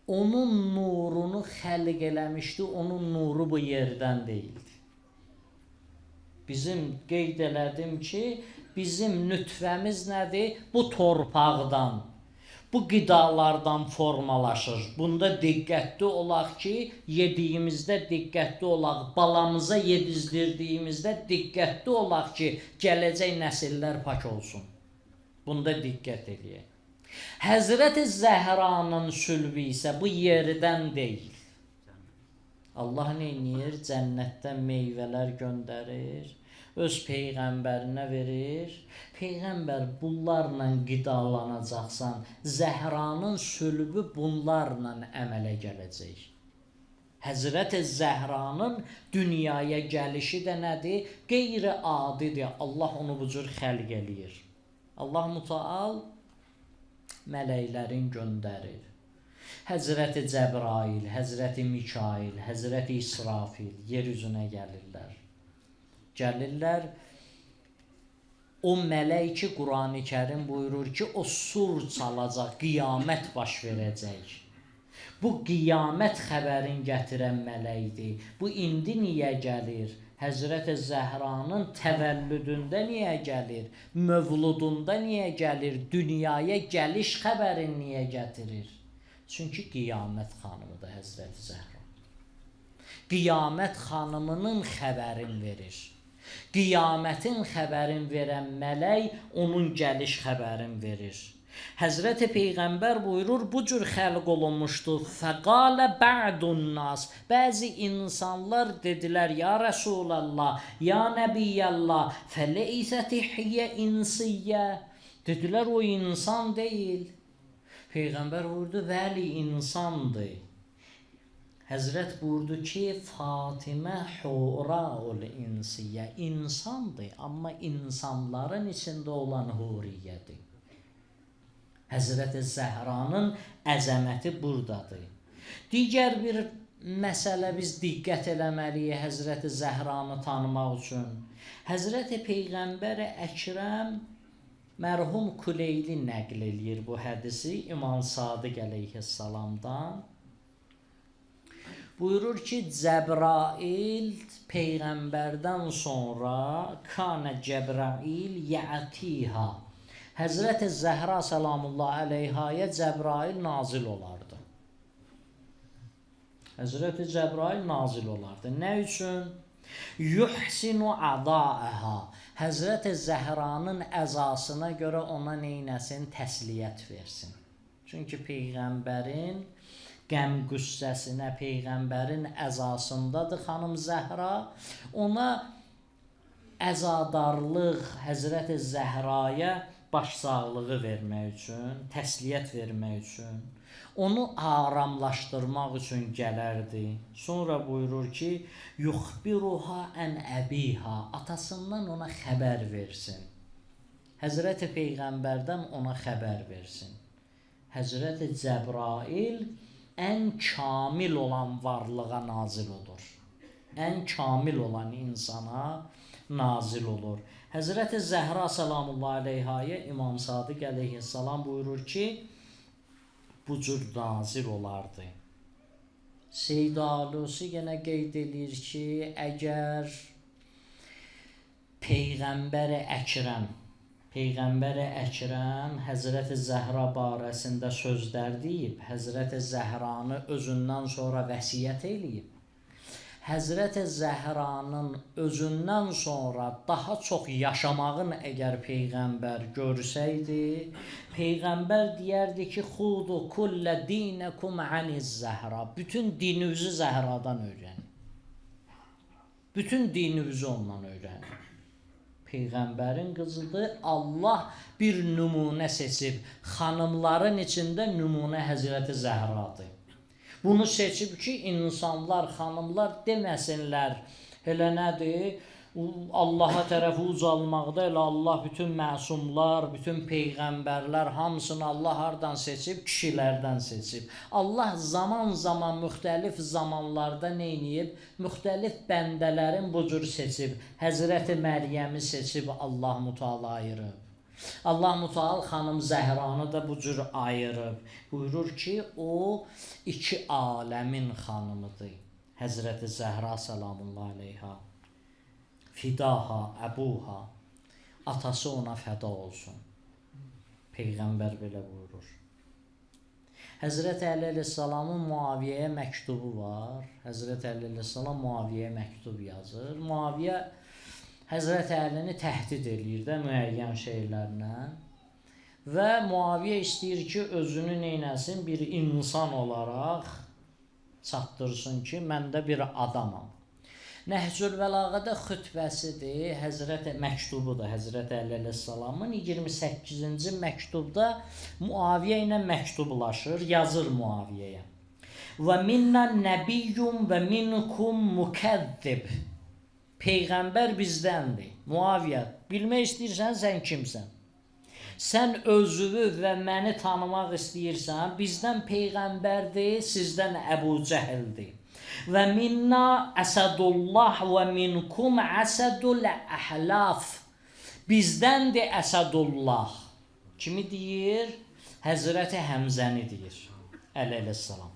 Onun nurunu xəlq eləmişdi, onun nuru bu yerdən deyildi. Bizim qeyd elədim ki, bizim nütfəmiz nədir? Bu torpaqdan, bu qidalardan formalaşır. Bunda diqqətli olaq ki, yediyimizdə diqqətli olaq, balamıza yedizdirdiyimizdə diqqətli olaq ki, gələcək nəsillər pak olsun. Bunda diqqət eləyək. Həzrət-i Zəhranın sülbü isə bu yerdən deyil. Allah neynir? Cənnətdən meyvələr göndərir, öz Peyğəmbərinə verir. Peyğəmbər, bunlarla qidalanacaqsan, Zəhranın sülbü bunlarla əmələ gələcək. Həzrət-i Zəhranın dünyaya gəlişi də nədir? Qeyri-adidir. Allah onu bu cür xəlq eləyir. Allah Müteal mələklərin göndərir. Həzrəti Cəbrail, Həzrəti Mikail, Həzrəti İsrafil yer üzünə gəlirlər. Gəlirlər, o mələk ki, Qurani Kərim buyurur ki, o sur çalacaq, qiyamət baş verəcək. Bu qiyamət xəbərin gətirən mələkdir. Bu indi niyə gəlir? Həzrət-i Zəhranın təvəllüdündə niyə gəlir? Mövludunda niyə gəlir? Dünyaya gəliş xəbərin niyə gətirir? Çünki qiyamət xanımıdır Həzrət-i Zəhra. Qiyamət xanımının xəbərin verir. Qiyamətin xəbərin verən mələk onun gəliş xəbərin verir. Həzrəti Peyğəmbər buyurur, bu cür xəlq olunmuşdur. Fəqalə bə'dun nas. Bəzi insanlar dedilər, ya Rəsulallah, ya Nəbiyyəllah, fəleyzəti hiyyə insiyyə. Dedilər, o insan deyil. Peyğəmbər buyurdu, bəli, insandır. Həzrət buyurdu ki, Fatimə hura'ul insiyyə, insandır, amma insanların içində olan huriyyədir. Həzrət-i Zəhranın əzəməti buradadır. Digər bir məsələ biz diqqət eləməliyik Həzrəti Zəhranı tanımaq üçün. Həzrəti Peyğəmbər Əkrəm mərhum Kuleyli nəql eləyir bu hədisi İmam Sadiq əleyhissalamdan. Buyurur ki, Cəbrail Peyğəmbərdən sonra Kana Cəbrail yətiha. Həzrəti Zəhra salamullah əleyhaya Cəbrail nazil olardı. Həzrəti Cəbrail nazil olardı. Nə üçün? Yuhsinu ədâəha. Həzrəti Zəhranın əzasına görə ona neynəsin? Təsliyyət versin. Çünki Peyğəmbərin qəm qüssəsinə, Peyğəmbərin əzasındadır xanım Zəhra. Ona əzadarlıq Həzrəti Zəhraya başsağlığı vermək üçün, təsliyyət vermək üçün, onu aramlaşdırmaq üçün gələrdi. Sonra buyurur ki, yuxbiruha ən əbiha, atasından ona xəbər versin. Həzrəti Peyğəmbərdən ona xəbər versin. Həzrəti Cəbrail ən kamil olan varlığa nazil olur. Ən kamil olan insana nazil olur. Həzrəti Zəhra salamullah əleyhaya İmam Sadiq əleyhissalam buyurur ki, bu cür nazil olardı. Seyyid Alusi yenə qeyd edir ki, əgər Peyğəmbər Əkrəm Həzrəti Zəhra barəsində sözlər deyib, Həzrəti Zəhranı özündən sonra vəsiyyət eləyib, Həzrəti Zəhranın özündən sonra daha çox yaşamağın əgər Peyğəmbər görsəydi, Peyğəmbər deyərdi ki, xudu kullə dinəkum aniz Zəhra. Bütün dininizi Zəhradan öyrənin. Bütün dininizi ondan öyrənin. Peyğəmbərin qızıdır. Allah bir nümunə seçib. Xanımların içində nümunə Həzrəti Zəhradır. Bunu seçib ki, insanlar, xanımlar deməsinlər, elə nədir? Allaha tərəfi ucalmaqda elə Allah bütün məsumlar, bütün peyğəmbərlər hamısını Allah hardan seçib? Kişilərdən seçib. Allah zaman-zaman müxtəlif zamanlarda neyniyib? Müxtəlif bəndələrin bu cür seçib. Həzrəti Məryəmi seçib Allah Müteala ayırıb. Allah Müteala xanım Zəhranı da bu cür ayırıb. Buyurur ki, o iki aləmin xanımıdır. Həzrəti Zəhra salamullah aleyha. Fidaha, əbuha. Atası ona fəda olsun. Peyğəmbər belə buyurur. Həzrəti Əli əleyhissalamın Muaviyyəyə məktubu var. Həzrəti Əli əleyhissalam Muaviyyəyə məktub yazır. Muaviyyə Həzrəti Əlini təhdid eləyir də müəyyən şeylərlə. Və Muaviyyə istəyir ki, özünü neynəsin? Bir insan olaraq çatdırsın ki, mən də bir adamam. Nəhcül Bəlağədə xütbəsidir, məktubudur Həzrəti Əli əleyhissalamın 28-ci məktubda Muaviyyə ilə məktublaşır, yazır Muaviyyəyə. Və minna nəbiyyum və minkum mukəzzib. Peyğəmbər bizdəndir. Muaviyyə, bilmək istəyirsən, sən kimsən? Sən özünü və məni tanımaq istəyirsən, bizdən Peyğəmbərdir, sizdən Əbu Cəhildir. Və minna Əsədullah və minkum Əsədul Əhlaf. Bizdəndir Əsədullah. Kimi deyir? Həzrəti Həmzəni deyir. Əli əleyhissalam.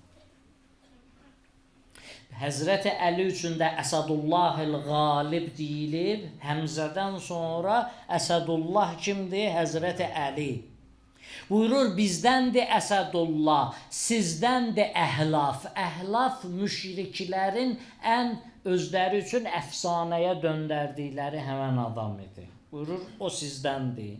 Həzrəti Əli üçün də Əsədullahil Qalib deyilib. Həmzədən sonra Əsədullah kimdir? Həzrəti Əli. Buyurur, bizdəndir Əsədullah, sizdəndir Əhlaf. Əhlaf müşriklərin ən özləri üçün əfsanəyə döndərdikləri həmən adam idi. Buyurur, o sizdəndir.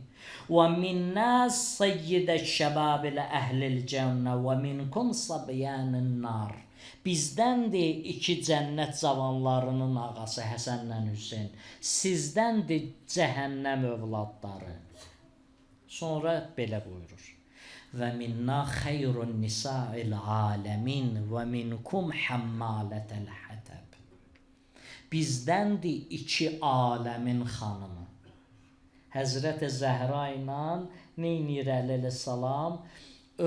Və minnəs sayyidə şəbabilə əhlil cənnə və minkum sabiyənin nar. Bizdəndir iki cənnət cavanlarının ağası Həsənlə Hüseyn. Sizdəndir cəhənnəm övladları. Sonra belə buyurur. Və minna xeyrun nisa'il aləmin və minkum həmmalətəl hətəb. Bizdəndir iki aləmin xanımı. Həzrəti Zəhra ilə neynir əleyhissalam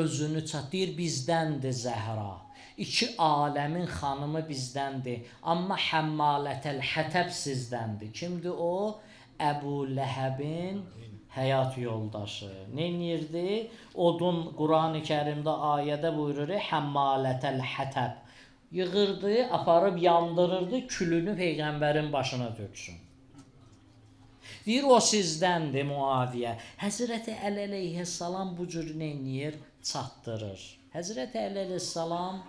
özünü çatır, bizdəndir Zəhra. İki aləmin xanımı bizdəndir. Amma Həmmalətəl Hətəb sizdəndir. Kimdir o? Əbu Ləhəbin həyat yoldaşı. Neynirdi? Odun Qurani Kərimdə ayədə buyurur, Həmmalətəl Hətəb. Yığırdı, aparıb yandırırdı, külünü Peyğəmbərin başına töksün. Deyir, o sizdəndir Muaviyə. Həzrəti Əli əleyhissalam bu cür neynir? Çatdırır. Həzrəti Əli əleyhissalam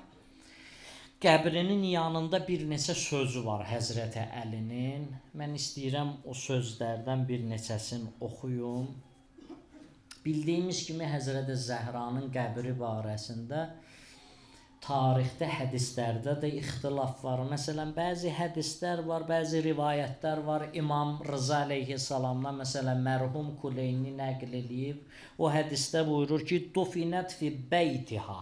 qəbrinin yanında bir neçə sözü var Həzrəti Əlinin. Mən istəyirəm o sözlərdən bir neçəsini oxuyum. Bildiyimiz kimi Həzrəti Zəhranın qəbri barəsində tarixdə, hədislərdə də ixtilaf var. Məsələn, bəzi hədislər var, bəzi rivayətlər var. İmam Rıza əleyhissalamdan, məsələn, mərhum Kuleyni nəql eləyib. O hədisdə buyurur ki, Dufinət fi beytiha.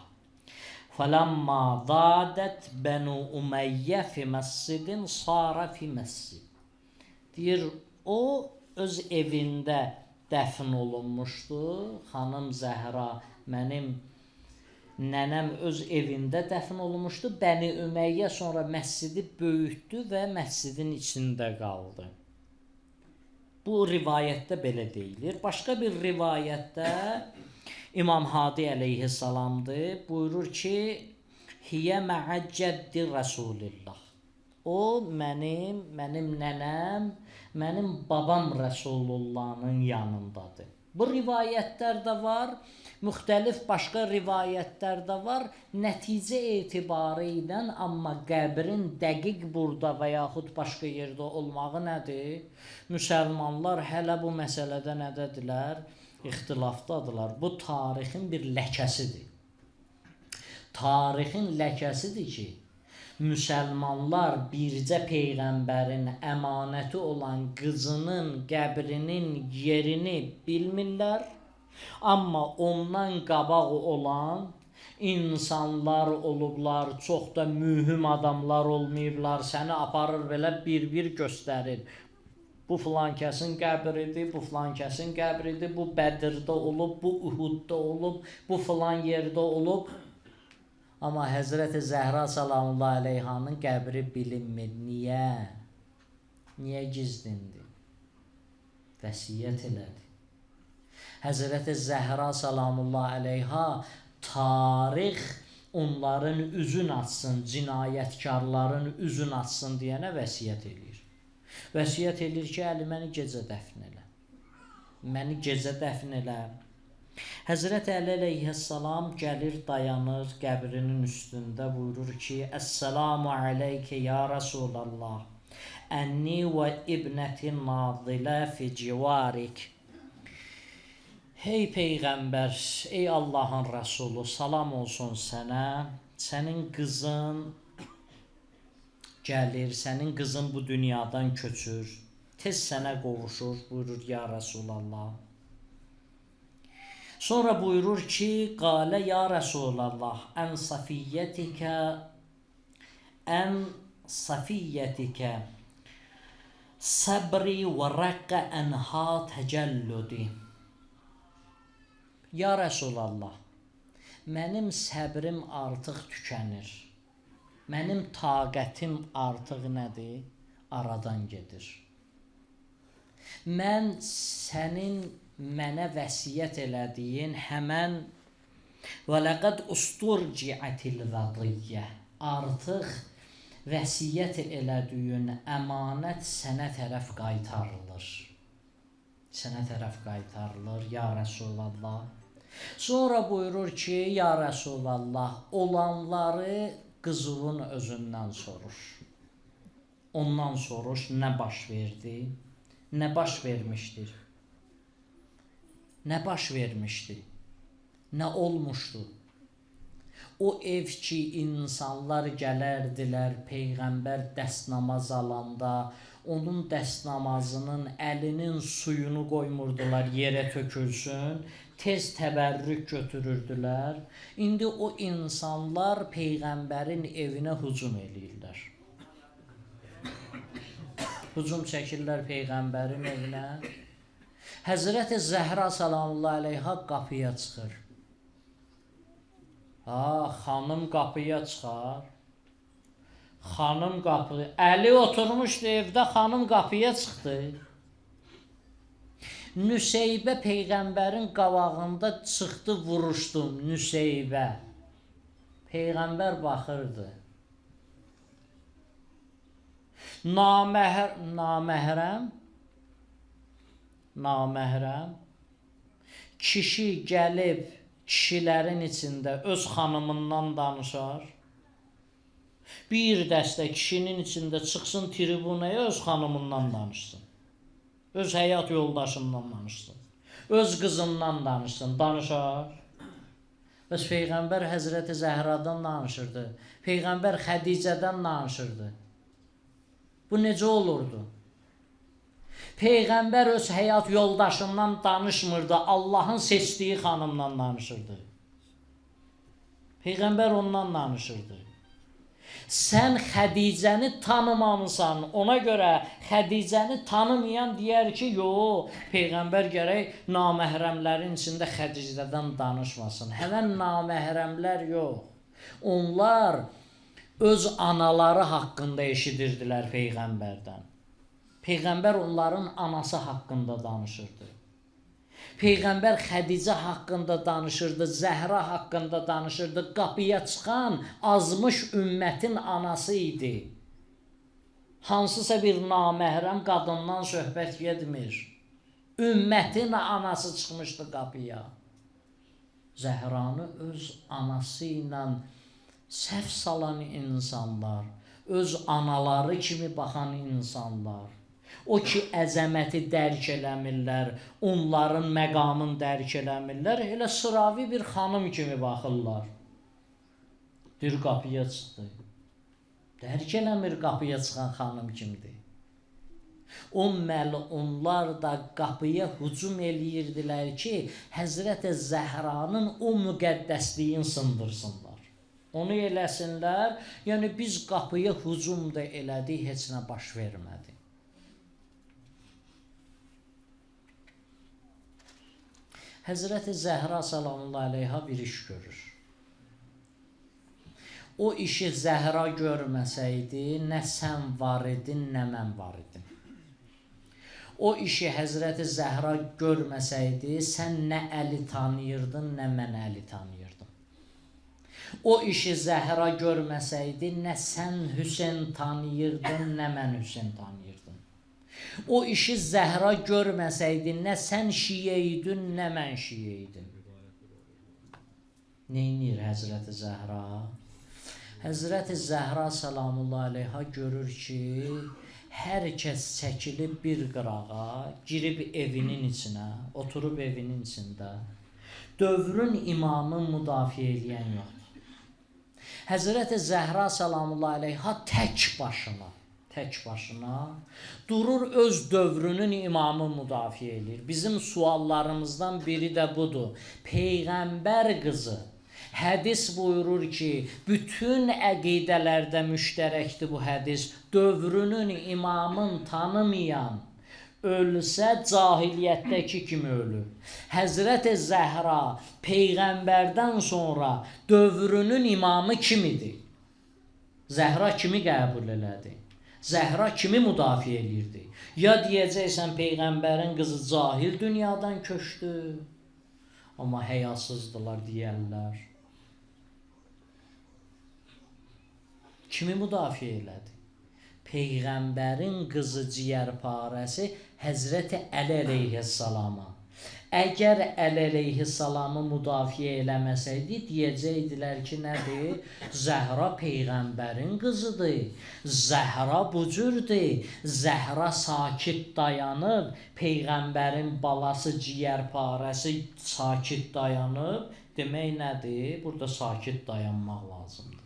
Fələmma zadət bənu Umeyyə fi məscidin, sara fi məscid. Deyir, o öz evində dəfn olunmuşdu. Xanım Zəhra, mənim nənəm öz evində dəfn olunmuşdu. Bəni Ümeyyə sonra məscidi böyütdü və məscidin içində qaldı. Bu rivayətdə belə deyilir. Başqa bir rivayətdə İmam Hadi əleyhissalamdır. Buyurur ki, Hiyə mə'əccəddi Rəsulillah. O, mənim nənəm, mənim babam Rəsulullahın yanındadır. Bu rivayətlər də var. Müxtəlif başqa rivayətlər də var. Nəticə etibarı ilə amma qəbrin dəqiq burada və yaxud başqa yerdə olmağı nədir? Müsəlmanlar hələ bu məsələdə nədədirlər? İxtilafdadılar. Bu tarixin bir ləkəsidir. Tarixin ləkəsidir ki, müsəlmanlar bircə Peyğəmbərin əmanəti olan qızının qəbrinin yerini bilmirlər. Amma ondan qabaq olan insanlar olublar, çox da mühüm adamlar olmayıblar, səni aparır belə bir-bir göstərir. Bu filan kəsin qəbridir, bu filan kəsin qəbridir, bu Bədirdə olub, bu Uhudda olub, bu filan yerdə olub. Amma Həzrəti Zəhra salamullahi aleyhanın qəbri bilinmir. Niyə? Niyə gizlindir? Vəsiyyət elədi. Həzrəti Zəhra salamullahi aleyha tarix onların üzün açsın, cinayətkarların üzün açsın deyənə vəsiyyət eləyir. Vəsiyyət eləyir ki, Əli, məni gecə dəfn elə. Məni gecə dəfn elə. Həzrəti Əli əleyhissalam gəlir, dayanır qəbrinin üstündə, buyurur ki, Əssəlamu aleykə ya Rasulallah, ənni və ibnətin nazilə fi civarik. Hey Peyğəmbər, ey Allahın Rəsulu, salam olsun sənə, sənin qızın gəlir, sənin qızın bu dünyadan köçür, tez sənə qovuşur, buyurur ya Rəsulallah. Sonra buyurur ki, qalə ya Rəsulallah, ən safiyyətikə səbri və rəqqə ənha təcəllüdi. Ya Rəsulallah, mənim səbrim artıq tükənir. Mənim taqətim artıq nədir? Aradan gedir. Mən sənin mənə vəsiyyət elədiyin həmən və ləqəd usturciətil vədiyyə, artıq vəsiyyət elədiyin əmanət sənə tərəf qaytarılır. Sənə tərəf qaytarılır, ya Rəsulallah. Sonra buyurur ki, ya Rəsulallah, olanları qızılın özündən soruş. Ondan soruş, nə baş verdi? Nə baş vermişdir? Nə baş vermişdi? Nə olmuşdu? O ev ki, insanlar gələrdilər, Peyğəmbər dəst namaz alanda, onun dəst namazının əlinin suyunu qoymurdular yerə tökülsün, tez təbərrük götürürdülər. İndi o insanlar Peyğəmbərin evinə hücum eləyirlər. Hücum çəkirlər Peyğəmbərin evinə. Həzrəti Zəhra salamullahi aleyha qapıya çıxır. Xanım qapıya çıxar. Xanım qapı. Əli oturmuşdu evdə, xanım qapıya çıxdı. Nüseybə Peyğəmbərin qabağında çıxdı, vuruşdu Nüseybə. Peyğəmbər baxırdı. Naməhrəm kişi gəlib kişilərin içində öz xanımından danışar. Bir dəstə kişinin içində çıxsın tribunaya, öz xanımından danışsın. Öz həyat yoldaşından danışsın. Öz qızından danışsın, danışar. Bəs Peyğəmbər Həzrəti Zəhradan danışırdı. Peyğəmbər Xədicədən danışırdı. Bu necə olurdu? Peyğəmbər öz həyat yoldaşından danışmırdı, Allahın seçdiyi xanımdan danışırdı. Peyğəmbər ondan danışırdı. Sən Xədicəni tanımamısan, ona görə Xədicəni tanımayan deyər ki, yox, Peyğəmbər gərək naməhrəmlərin içində Xədicədən danışmasın. Həmən naməhrəmlər yox. Onlar öz anaları haqqında eşidirdilər Peyğəmbərdən. Peyğəmbər onların anası haqqında danışırdı. Peyğəmbər Xədicə haqqında danışırdı, Zəhra haqqında danışırdı. Qapıya çıxan azmış ümmətin anası idi. Hansısa bir naməhrəm qadından söhbət getmir. Ümmətin anası çıxmışdı qapıya. Zəhranı öz anası ilə səhv salan insanlar, öz anaları kimi baxan insanlar, o ki əzəməti dərk eləmirlər, onların məqamını dərk eləmirlər, elə sıravi bir xanım kimi baxırlar. Bir qapıya çıxdı. Dərk eləmir qapıya çıxan xanım kimdir. Onlar da qapıya hücum eləyirdilər ki, Həzrəti Zəhranın o müqəddəsliyin sındırsınlar. Onu eləsinlər, yəni biz qapıya hücum da elədik, heç nə baş vermədi. Həzrəti Zəhra salamullahi aleyha bir iş görür. O işi Zəhra görməsəydi, nə sən var idin, nə mən var idim. O işi Həzrəti Zəhra görməsəydi, sən nə Əli tanıyırdın, nə mən Əli tanıyırdım. O işi Zəhra görməsəydi, nə sən Hüseyn tanıyırdın, nə mən Hüseyn tanıyırdım. O işi Zəhra görməsəydi, nə sən şiə idin, nə mən şiə idim. Neynir Həzrəti Zəhra? Həzrəti Zəhra salamullahi aleyha görür ki, hər kəs çəkilib bir qırağa, girib evinin içinə, oturub evinin içində. Dövrün imamı müdafiə edən yoxdur. Həzrəti Zəhra salamullahi aleyha tək başına durur, öz dövrünün imamı müdafiə edir. Bizim suallarımızdan biri də budur. Peyğəmbər qızı hədis buyurur ki, bütün əqidələrdə müştərəkdir bu hədis. Dövrünün imamını tanımayan ölsə cahiliyyətdəki kimi ölür. Həzrəti Zəhra Peyğəmbərdən sonra dövrünün imamı kim idi? Zəhra kimi qəbul elədi? Zəhra kimi müdafiə edirdi? Ya deyəcəksən Peyğəmbərin qızı cahil dünyadan köçdü, amma həyasızdılar deyərlər. Kimi müdafiə elədi? Peyğəmbərin qızı ciyərparəsi Həzrəti Əli əleyhissalama. Əgər Əli əleyhissalamı müdafiə eləməsəydi, deyəcəkdilər ki, nədir? Zəhra Peyğəmbərin qızıdır. Zəhra bu cürdür. Zəhra sakit dayanıb, Peyğəmbərin balası ciyərparəsi sakit dayanıb. Demək nədir? Burada sakit dayanmaq lazımdır.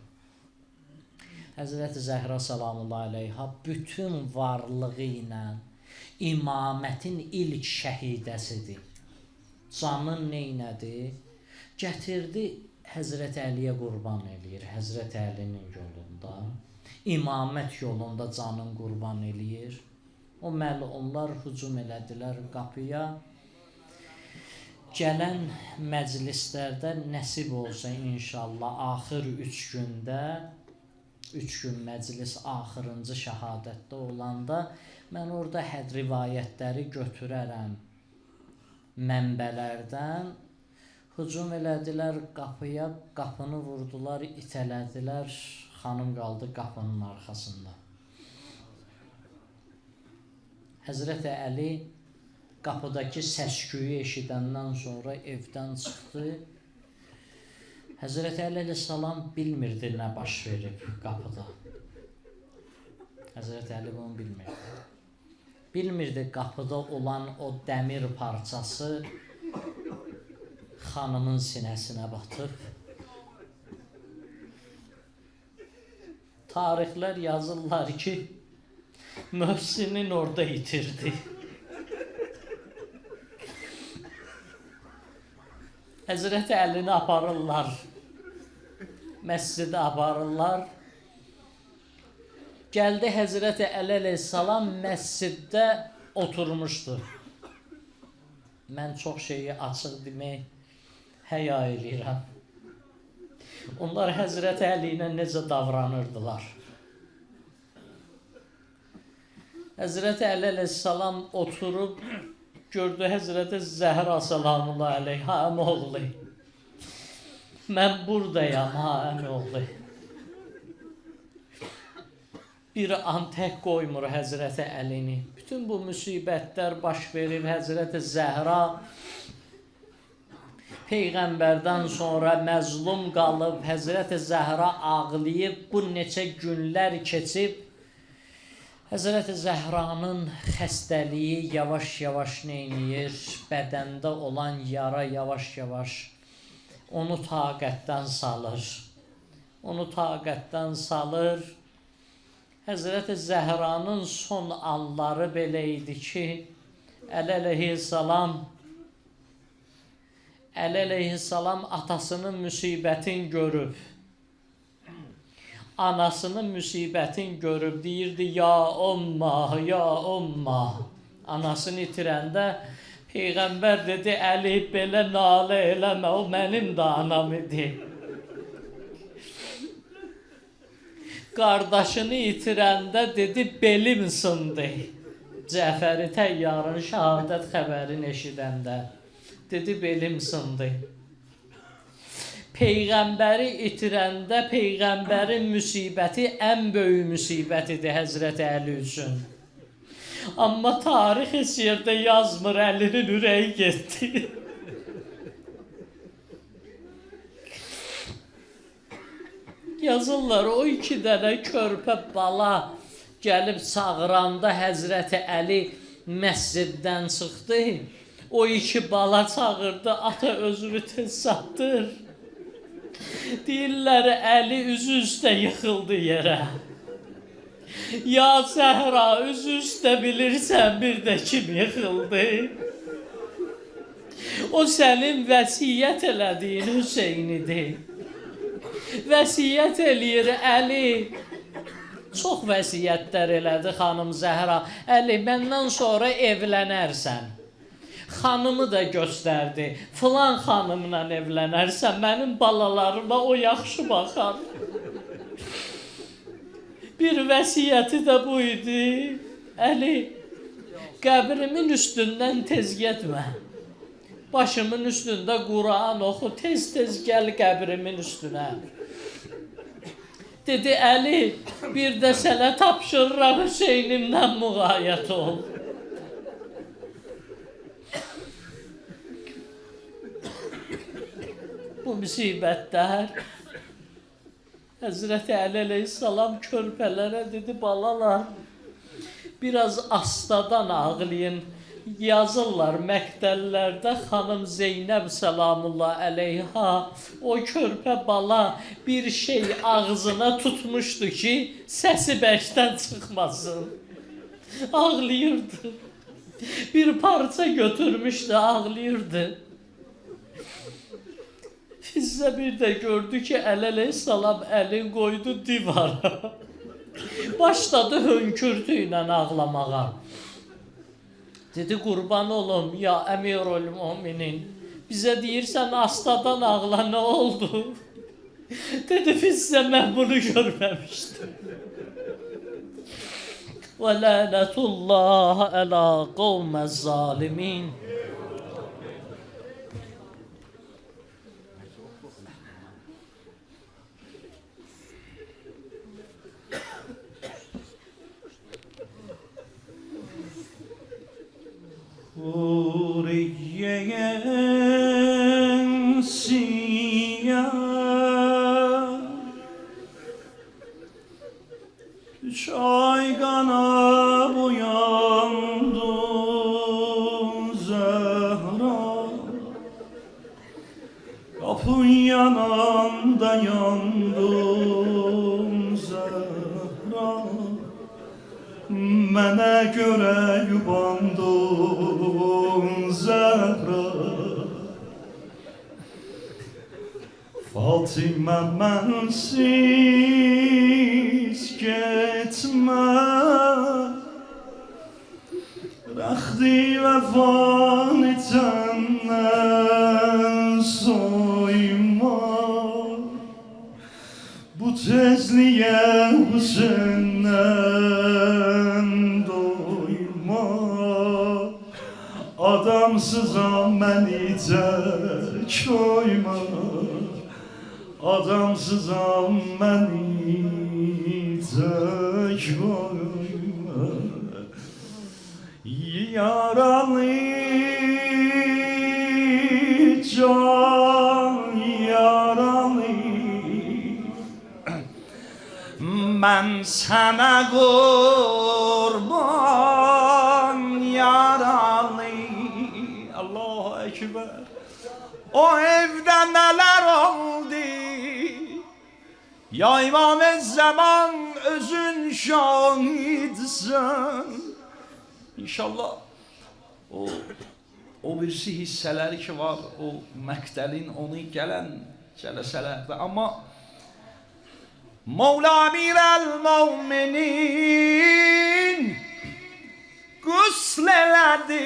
Həzrəti Zəhra salamullahi aleyha bütün varlığı ilə imamətin ilk şəhidəsidir. Canın neynədir? Gətirdi Həzrəti Əliyə qurban eləyir, Həzrəti Əlinin yolunda. İmamət yolunda canın qurban eləyir. O məlunlar hücum elədilər qapıya. gələn məclislərdə nəsib olsa inşallah axır 3 gündə 3 gün məclis axırıncı şəhadətdə olanda mən orada rivayətləri götürərəm mənbələrdən. Hücum elədilər qapıya, qapını vurdular, itələdilər, xanım qaldı qapının arxasında. Həzrəti Əli qapıdakı səsküyü eşidəndən sonra evdən çıxdı. Həzrəti Əli əleyhissalam bilmirdi nə baş verib qapıda. Həzrəti Əli bunu bilmirdi. Bilmirdi qapıda olan o dəmir parçası xanımın sinəsinə batıb. Tarixlər yazırlar ki, Möhsinin orada itirdi. Həzrəti Əlini aparırlar, məscidə aparırlar. Gəldi Həzrəti Əli əleyhissalam məsciddə oturmuşdu. Mən çox şeyi açıq demək həya eləyirəm. Onlar Həzrəti Əli ilə necə davranırdılar? Həzrəti Əli əleyhissalam oturub, gördü Həzrəti Zəhra salamullahi əleyhə, əmoğlu. Mən buradayam, əmoğlu. Bir an tək qoymur Həzrəti Əlini. Bütün bu müsibətlər baş verir. Həzrəti Zəhra Peyğəmbərdən sonra məzlum qalıb, Həzrəti Zəhra ağlayıb, bu neçə günlər keçib. Həzrəti Zəhranın xəstəliyi yavaş-yavaş neyniyir? Bədəndə olan yara yavaş-yavaş onu taqətdən salır. Onu taqətdən salır. Həzrəti Zəhranın son anları belə idi ki, Əli əleyhissalam atasının müsibətin görüb, anasının müsibətin görüb, deyirdi, ya umma, ya umma. Anasını itirəndə Peyğəmbər dedi, Əli belə nalə eləmə, o mənim də anam idi. Qardaşını itirəndə dedi, belim sındı. Cəfəri Təyyarın şəhadət xəbərini eşidəndə dedi, belim sındı. Peyğəmbəri itirəndə Peyğəmbərin müsibəti ən böyük müsibət idi Həzrəti Əli üçün. Amma tarix heç yerdə yazmır, Əlinin ürəyi getdi. Yazırlar, o 2 dənə körpə bala gəlib çağıranda Həzrəti Əli məsciddən çıxdı. O 2 bala çağırdı, ata özünü tez satdır. Deyirlər, Əli üzü üstə yıxıldı yerə. Ya Zəhra, üzü üstə bilirsən bir də kim yıxıldı? O sənin vəsiyyət elədiyin Hüseynidir. Vəsiyyət eləyir Əli. Çox vəsiyyətlər elədi xanım Zəhra. Əli, məndən sonra evlənərsən. Xanımı da göstərdi. Filan xanımla evlənərsən, mənim balalarıma o yaxşı baxar. Bir vəsiyyəti də bu idi. Əli, qəbrimin üstündən tez getmə. Başımın üstündə Quran oxu, tez-tez gəl qəbrimin üstünə. Dedi, Əli, bir də sənə tapşırıram, Hüseynimdən müğayət ol. Bu müsibətlər Həzrəti Əli əleyhissalam körpələrə dedi, balalar, biraz astadan ağlayın. Yazırlar məktəllərdə xanım Zeynəb salamullah əleyha, o körpə bala bir şey ağzına tutmuşdu ki, səsi bəkdən çıxmasın. Ağlayırdı. Bir parça götürmüşdü, ağlayırdı. Fizzə bir də gördü ki, Əli əleyhissalam əlin qoydu divara. Başladı hönkürtü ilə ağlamağa. Dedi, qurban olum, ya əmirul müminin, Bize deyirsən astadan ağla ne oldu? Dedi bizse ben bunu görmemiştim. Ve lanetullah ala kavmez zalimin. Huriyeyen siyah Çaygana boyandım Zehra Kapın yananda yandım Zehra Mənə görə yubandın Zəhra Fatimə mənsiz getmə Rəxti vəfan itəndən soyma Bu tezliyə Hüseyndən doyma Adamsızam məni tək koyma Adamsızam məni tək koyma Yaralı can yaralı Mən sənə qurban yaralı Allahu Ekber O evdə nələr oldu Ya İmam-ı Zaman özün şahidsən İnşallah o birisi hissələri ki var o məqtəlin onu gələn cələsələrdə amma Mevla Amir el-Müminin Gusl elədi,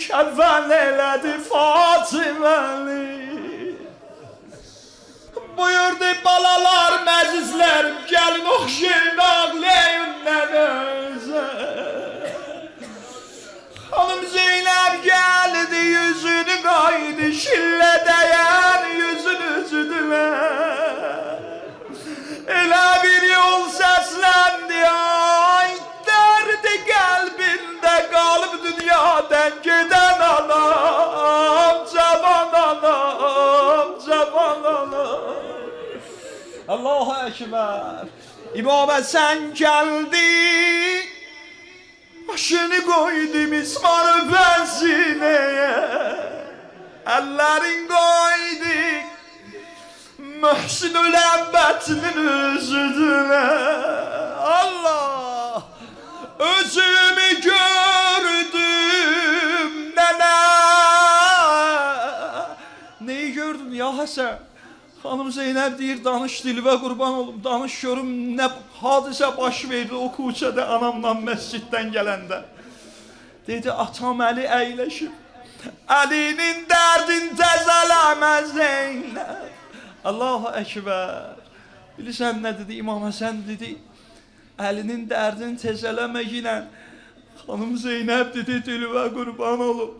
kəvvəl elədi Fatiməni Buyurdu balalar, məzizlərim Gəlin oxşayın ağlayın nənəzə Xanım Zeynəb gəldi yüzünü qaydı Şillə dəyən yüzünü üzüdülər Elə bir yol səsləndi ay Dərdi qəlbində qalıb dünyadan gedən anam Cavan anam, cavan anam Allahu Ekber İmam Həsən gəldi Başını koydu mismar öpensineye Ellerin koydu Mühsin ölen betinin üzüdüne Allah Özümü gördüm nene Neyi gördün ya Həsən? Hanım Zeynep deyir danış dilime kurban olum danış görüm ne hadise baş verdi o kuçede anamla mescitten gelende. Dedi atam Əli əyləşib Əlinin dərdin təzələməz Zeynep. Allahu Ekber. Bilirsən ne dedi İmam Həsən dedi Əlinin dərdin təzələməklə Hanım Zeynep dedi dilime kurban olum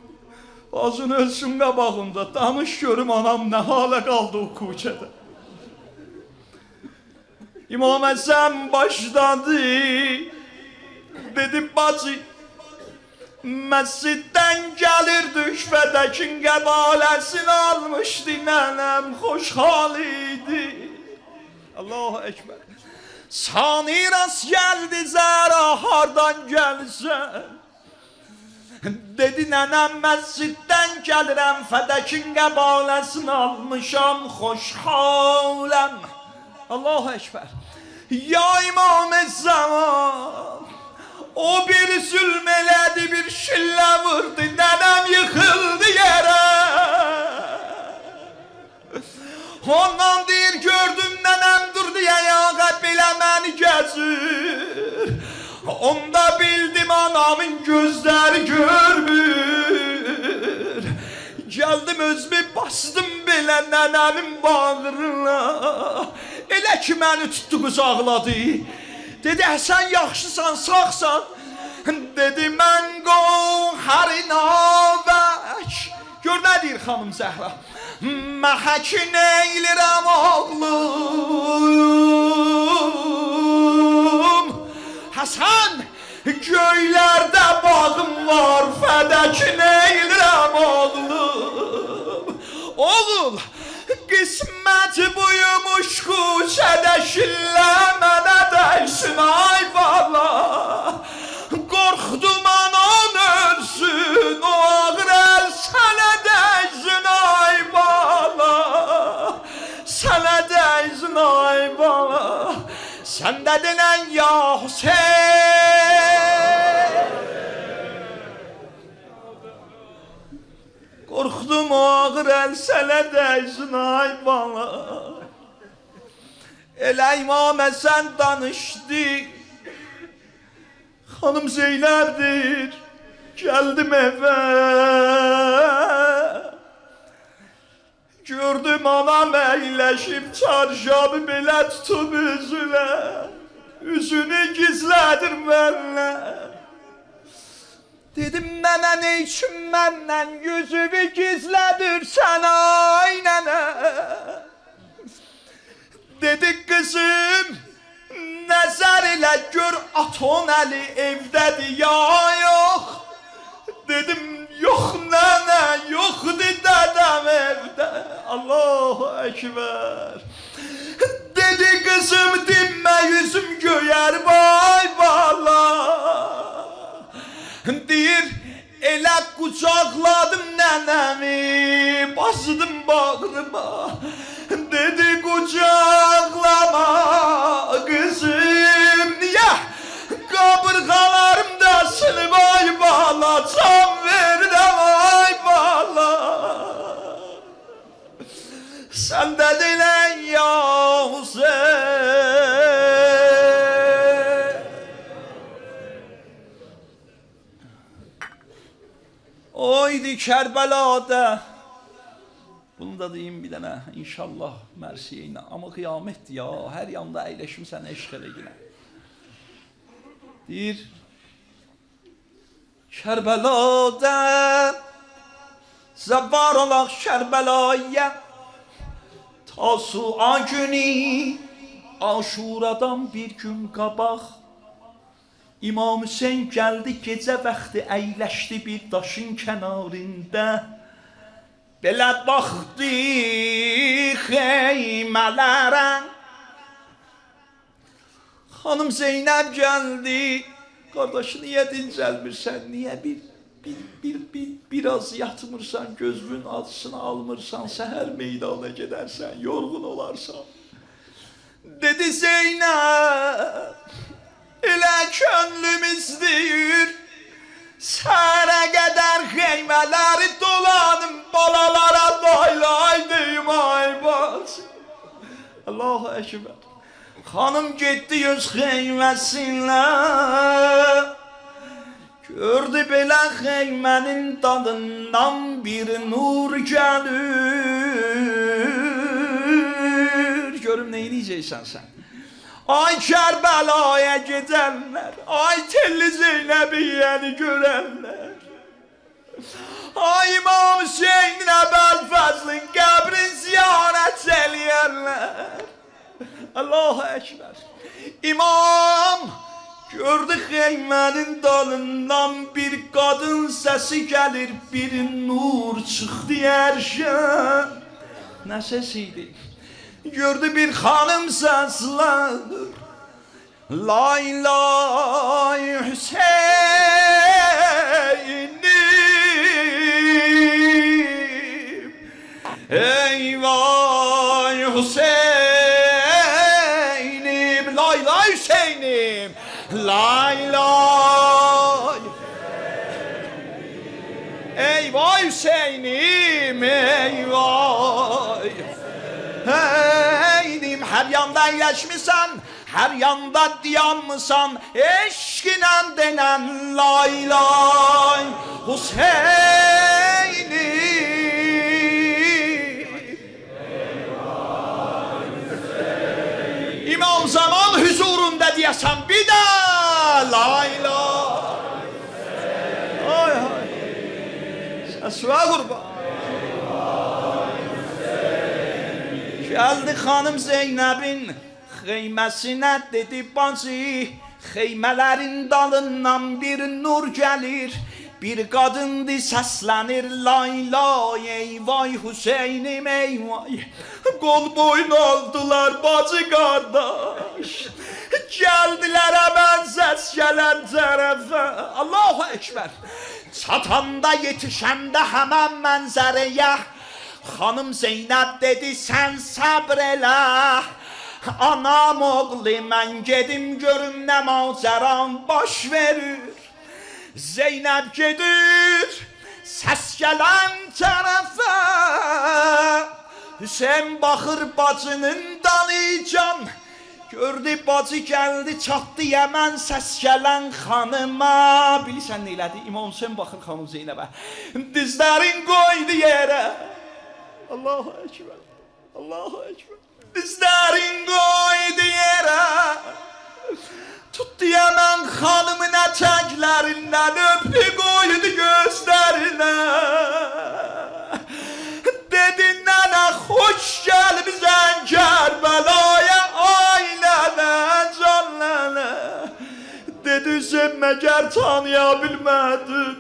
Ağzın ölsün qabağımda, danış görüm anam ne hale kaldı o kuçede. İmam Həsən başladı, dedi bacı, məsciddən gəlir düşfədəkin qəbaləsini almışdı nənəm, xoşhal idi. Allahu Ekber. Sani rast gəldi Zəhra hardan gəlsən. Dedi nənəm məsciddən gəlirəm Fədəkin qəbaləsini almışam xoşhaləm Allahu Ekber Ya İmam-ı Zaman O bir zülm elədi bir şillə vurdu Nənəm yıxıldı yerə Ondan deyir gördüm nənəm durdu ayağa belə məni gəzir Onda bildim anamın gözləri görmür Geldi Qızım özümü bastım belə nənənin bağrına. Elə ki məni tutdu qucaqladı. Dedi Həsən yaxşısan, sağsan. Dedi mən qovhərin avək. Gör nə deyir xanım Zəhra. Məhəki neylirəm oğlum. Həsən göylərdə bağım var. Fədəki neylirəm oğlum. Oğul qismət buymuş quşədəşillə mənə dəysin ay bala. Qorxdum anan ölsün, o ağır əl sənə dəysin ay bala. Sənə dəysin ay bala. Sən də denən ya Hüseyin. Qorxdum o ağır əl sənə dəysin ay bala. Elə İmam Həsən danışdı. Xanım Zeynəbdir, gəldim evə. Gördüm anam əyləşib çarşabı belə tutub üzünə. Üzünü gizlədir məndən. Dedim nənə nə üçün məndən yüzümü gizlədirsən ay nənə. Dedi qızım nəzər elə gör aton əli evdədir ya yox. Dedim yox nənə yoxdur dədəm evdə. Allahu Ekber. Dedi qızım dinmə yüzüm göyər vay bala. Deyir elə qucaqladım nənəmi, basdım bağrıma. Dedi qucaqlama qızım, niyə? Qabırğalarımda sınıb ay bala, can verirəm ay bala. Sən də dilən ya Hüseyin. Oydi Kərbəlada. Bunu da deyim bir dənə inşallah mərsiyə. Amma qiyamətdir ya. Hər yanda əyləşimsən eşq elə günə. Deyir Kərbəlada zəvvar olaq Kərbəlaya. Tasua günü Aşuradan bir gün qabaq İmam Hüseyin gəldi gecə vaxtı əyləşdi bir daşın kənarında. Belə baxdı xeymələrə. Xanım Zeynəb gəldi. Qardaş niyə dincəlmirsən? Niyə biraz yatmırsan, gözünün acısını almırsan, səhər meydana gedərsən, yorğun olarsan. Dedi Zeynəb, elə könlüm istəyir, səhərə qədər xeymələri dolanım, balalara laylay deyim ay bacım. Allahu Ekber. Xanım getdi öz xeyməsinlə. Gördü belə xeymənin dadından bir nur gəlir. Görüm neyləyəcəksən sən? Ay Kərbəlaya gedənlər, ay Telli Zeynəbiyyəni görənlər, ay İmam Hüseyin Əbəlfəzlin qəbrin ziyarət eləyənlər. Allahu Ekber. İmam gördü xeymənin dalından bir qadın səsi gəlir, bir nur çıxdı ərşə. Nə səsiydi? Gördü bir xanım səslənir. Lay lay Hüseynim, ey vay Hüseynim, lay lay Hüseynim, lay lay. Ey vay Hüseynim, ey vay. Heydim her yanda yaşmışsan, her yanda diyanmışsan, eşkinen denen lay lay Hüseyin'im. deyəsən bir də la ilahe. Ay ay. Səsvə qurban. Gəldi xanım Zeynəbin xeyməsinə dedi bacı, xeymələrin dalından bir nur gəlir. Bir qadındı səslənir lay lay ey vay Hüseynim ey vay. Qol boyun aldılar bacı qardaş. Gəldilər əmən səs gələn tərəfə. Allahu Ekber. Çatanda yetişəndə həmən mənzərəyə Xanım Zeynəb dedi sən səbr elə. Anam oğlu mən gedim görüm nə macəram baş verir. Zeynəb gedir səs gələn tərəfə. Hüseyin baxır bacının dalıcan. Gördü bacı gəldi çatdı Yəmən səs gələn xanıma. Bilirsən nə elədi? İmam Hüseyin baxır xanım Zeynəbə. Dizlərin qoydu yerə. Allahu Ekber. Allahu Ekber. Dizlərin qoydu yerə. Tutdu Yəmən xanımın ətəklərindən öpdü qoydu gözlərinə. Dedi nənə xoş gəlmisən Kərbəlaya ailənə can nənə. Dedi Hüseyin məgər tanıya bilmədin.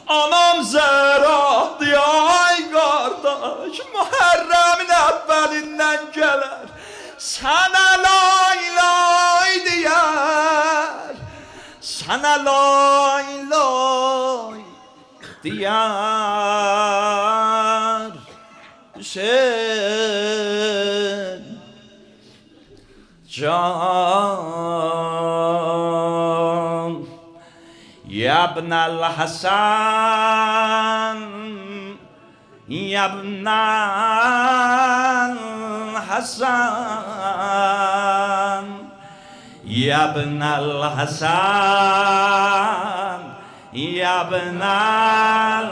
Anam Zəhradır ay qardaş. Mühərrəmin əvvəlindən gələr. Sənə lay lay deyər. Sənə lay lay deyər. Hüseyin can Yabnel Hasan Yabnel Hasan Yabnel Hasan Yabnel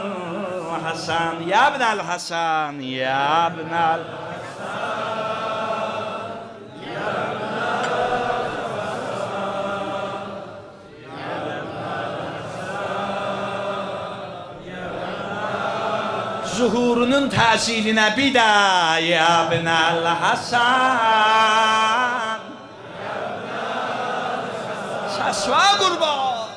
Hasan Yabnel Hasan Yabnel Zuhurunun təsirinə bir də Yabnel Hasan Səsvə qurban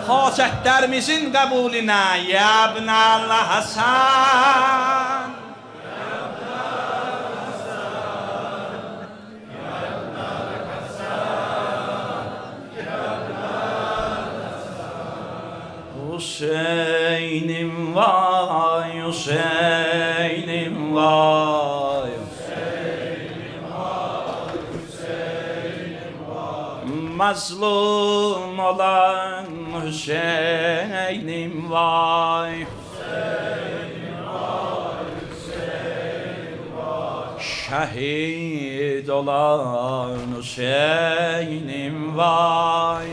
Hacətlərimizin qəbulinə Yabnel Hasan Hüseynim vay, Hüseynim vay, Hüseynim vay, Hüseynim vay. Mazlum olan Hüseynim vay, Hüseynim vay, Hüseynim vay. Şehit olan Hüseynim vay.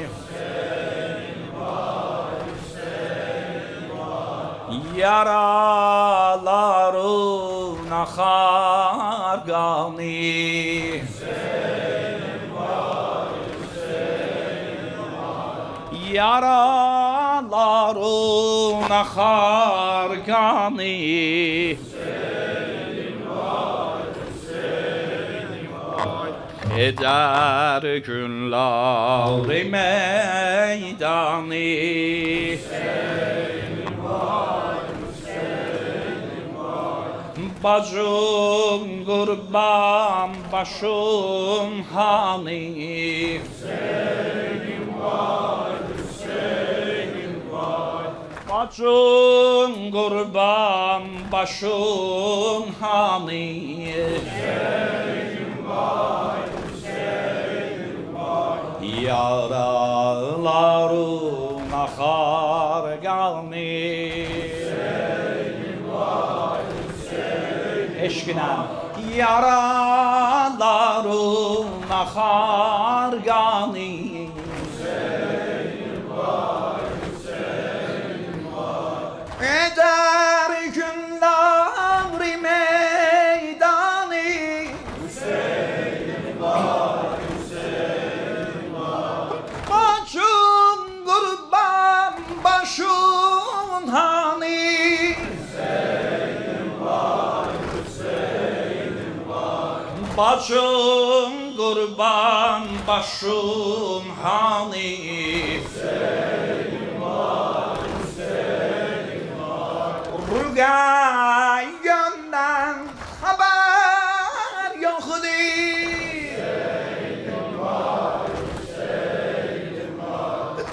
Yaraların akar gani Hüseyin var, Hüseyin var. Yaraların akar gani Hüseyin var, Hüseyin var. Eder günleri meydani Bacım kurban başım hani Hüseyin'im var, Hüseyin'im var. Bacım kurban başım hani Hüseyin'im var, Hüseyin'im var. Yaralarım akar gani eşkine yaralarım akar gani Hüseyin var, Hüseyin var. Eder günlerim hani bacım kurban başın hani Rügayenden haber yoktu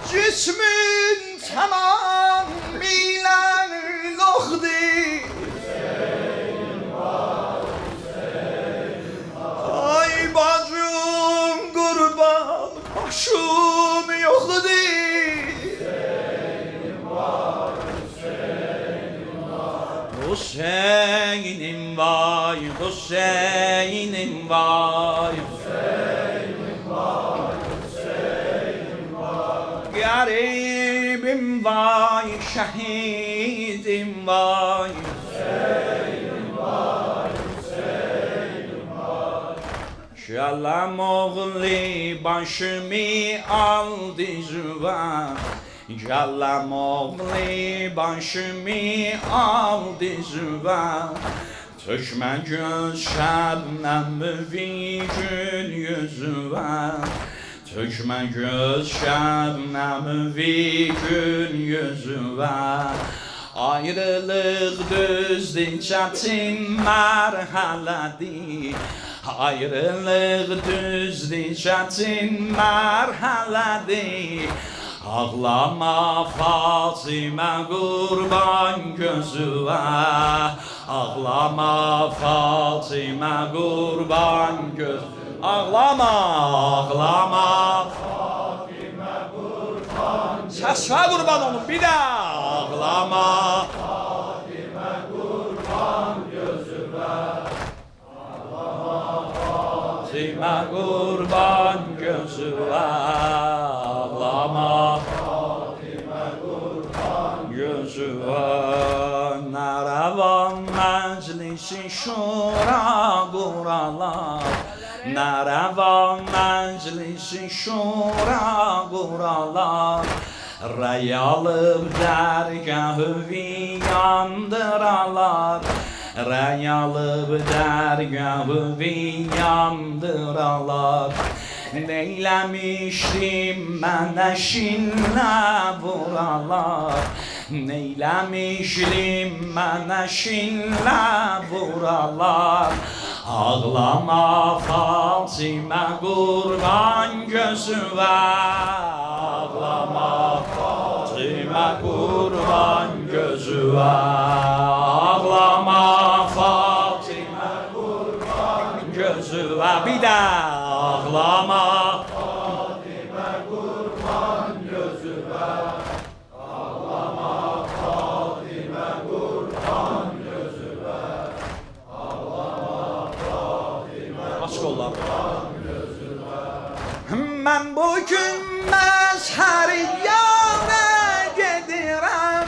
Cismin tamamıyla yoktu Ay bacım kurban başım yoktu Hüseyin'im vay, Hüseyin'im vay Garibim vay, şehidim vay Şalam oğlu başımı aldı züvan Şalam oğlu başımı aldı züvan Tökme göz şebnem bir gül yüzüme Tökme göz şebnem bir gül yüzüme Ayrılık düzdür çətin mərhələdir Ayrılıq düzdür çətin mərhələdir Ağlama Fatimə qurban gözüvə Ağlama Fatimə qurban göz Ağlama, ağlama Fatimə qurban Səsvə qurban olun bir də Ağlama Fatimə qurban gözüvə Ağlama Fatimə qurban gözüvə Ağlama Fatimə qurban gözüvə Nərəvan məclisi şura quralar Nərəvan məclisi şura quralar Rəy alıb dərgahı yandıralar Rəy alıb dərgahı yandıralar Neyləmişdim mənə şillə vuralar Neyləmişdim mənə şillə vuralar Ağlama Fatimə qurban gözüvə Ağlama Fatimə qurban gözüvə Ağlama Fatimə qurban gözüvə Bir də ağlama Fatimə qurban gözüvə Ağlama Fatimə qurban gözüvə Aç qollarını Mən bugün məzhəriyana gedirəm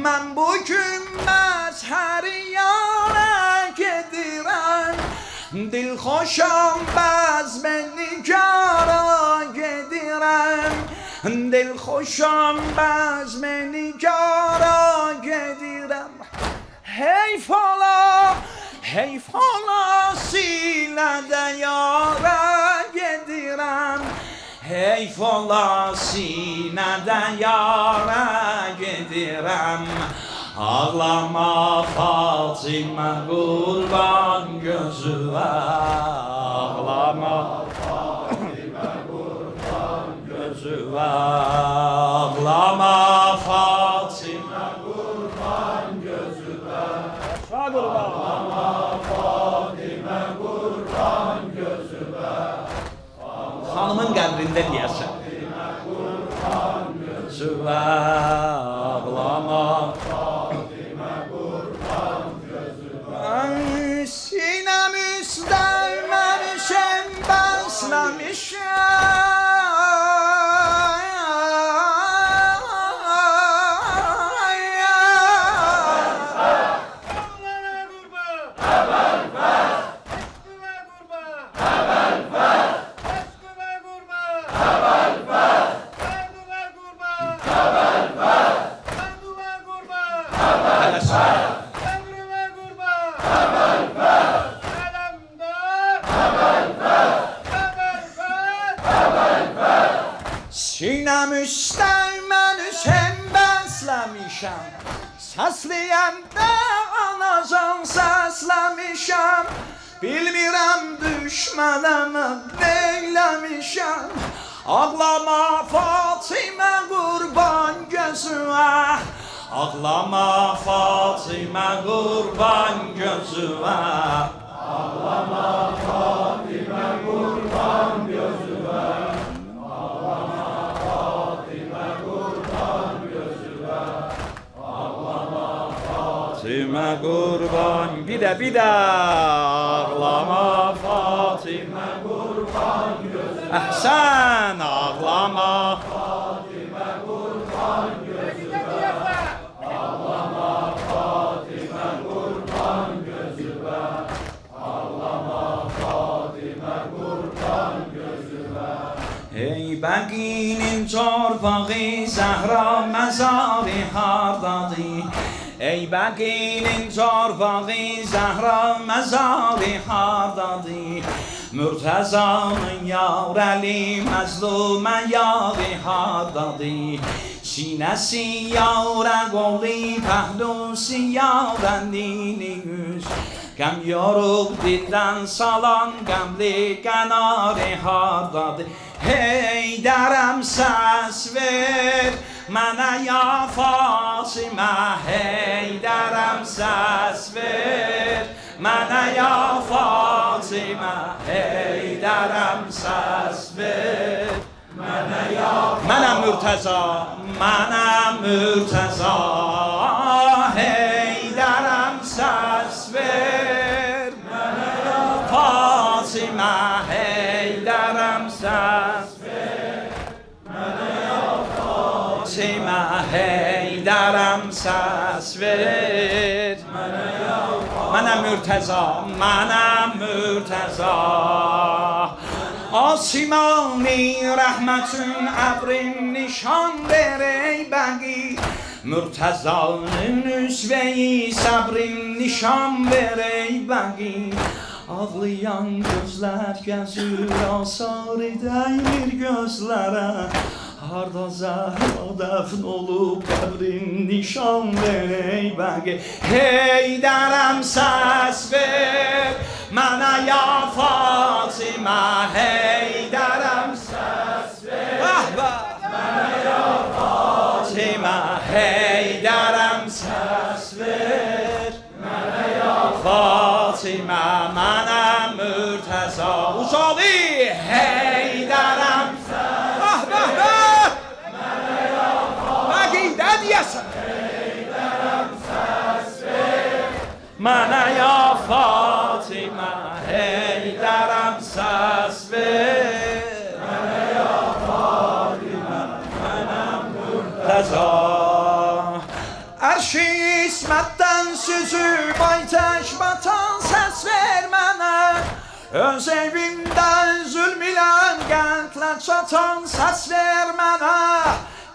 Mən bugün məzhəriyana gedirəm Dilxoşam bəzmə nigara gedirəm Dilxoşam bəzmə nigara gedirəm Heyf ola Heyf ola silədə yara gedirəm Heyf ola sinədə yara gedirəm Ağlama Fatimə qurban gözüvə Ağlama Fatimə qurban gözüvə Ağlama Fatimə qurban gözüvə Ağlama Fatimə qurban gözüvə Xanımın qəbrində deyəsən Fatimə qurban gözüvə Ağlama Fatimə qurban gözüvə Sinəm üstəlməmişəm bəsləmişəm Haber eyləmişəm. Səsləyəndə anacan səsləmişəm. Bilmirəm düşmənəmə neyləmişəm. Ağlama Fatimə qurban gözümə. Ağlama Fatimə qurban gözümə. Ağlama Fatimə qurban gözümə. Ağlama Fatimə qurban gözümə. Ağlama Fatimə qurban. Bir də ağlama Fatimə qurban gözümə. Əhsən ağlama Fatimə qurban gözümə. Ağlama Fatimə qurban gözümə. Ağlama Fatimə qurban gözümə. Ey Bəqinin torpağı Zəhra məzarı hardadır? Ey Bəqinin torpağı Zəhra məzarı hardadır? Mürtəzanın yar Əli məzlumə yağı hardadır? Sinəsi yara qolu pəhlusi yara nini yüz. Qəm yorub dildən salan qəmli qənarı hardadır? Hey dərəm səs ver mənə ya Fatimə. Hey dərəm səs ver mənə ya Fatimə. Hey dərəm səs ver mənə ya Fatimə. Mənəm Mürtəza, mənəm Mürtəza. Hey dərəm səs ver mənə ya Fatimə. Hey dərəm səs ver mənə ya Fatimə. Hey dərəm səs ver mənə ya Fatimə. Mənəm Mürtəza, mənəm Mürtəza. آسمانی رحمتون ابرین نشان ver ey Bəqi. Mürtəzanın üsveyi sabrin nişan ver ey Bəqi. Ağlayan gözlər gəzir asarı dəymir gözlərə. Harda Zəhra dəfn olub qəbrin nişan ver ey Bəqi. Hey dərəm səs ver mənə ya Fatimə. Hey dərəm səs ver mənə ya Fatimə. Hey dərəm səs ver mənə ya Fatimə. Mənəm Mürtəza Ucalı. Hey dərəm səs mənə ya Fatimə. Deyəsən hey dərəm səs ver mənə ya Fatimə. Hey dərəm səs ver mənə ya Fatimə. Mənəm Mürtəza. Ərşi İsmətdən süzüb aytəş batan səs ver mənə. Öz evimdə zülm ilə qəndlə çatan səs ver mənə.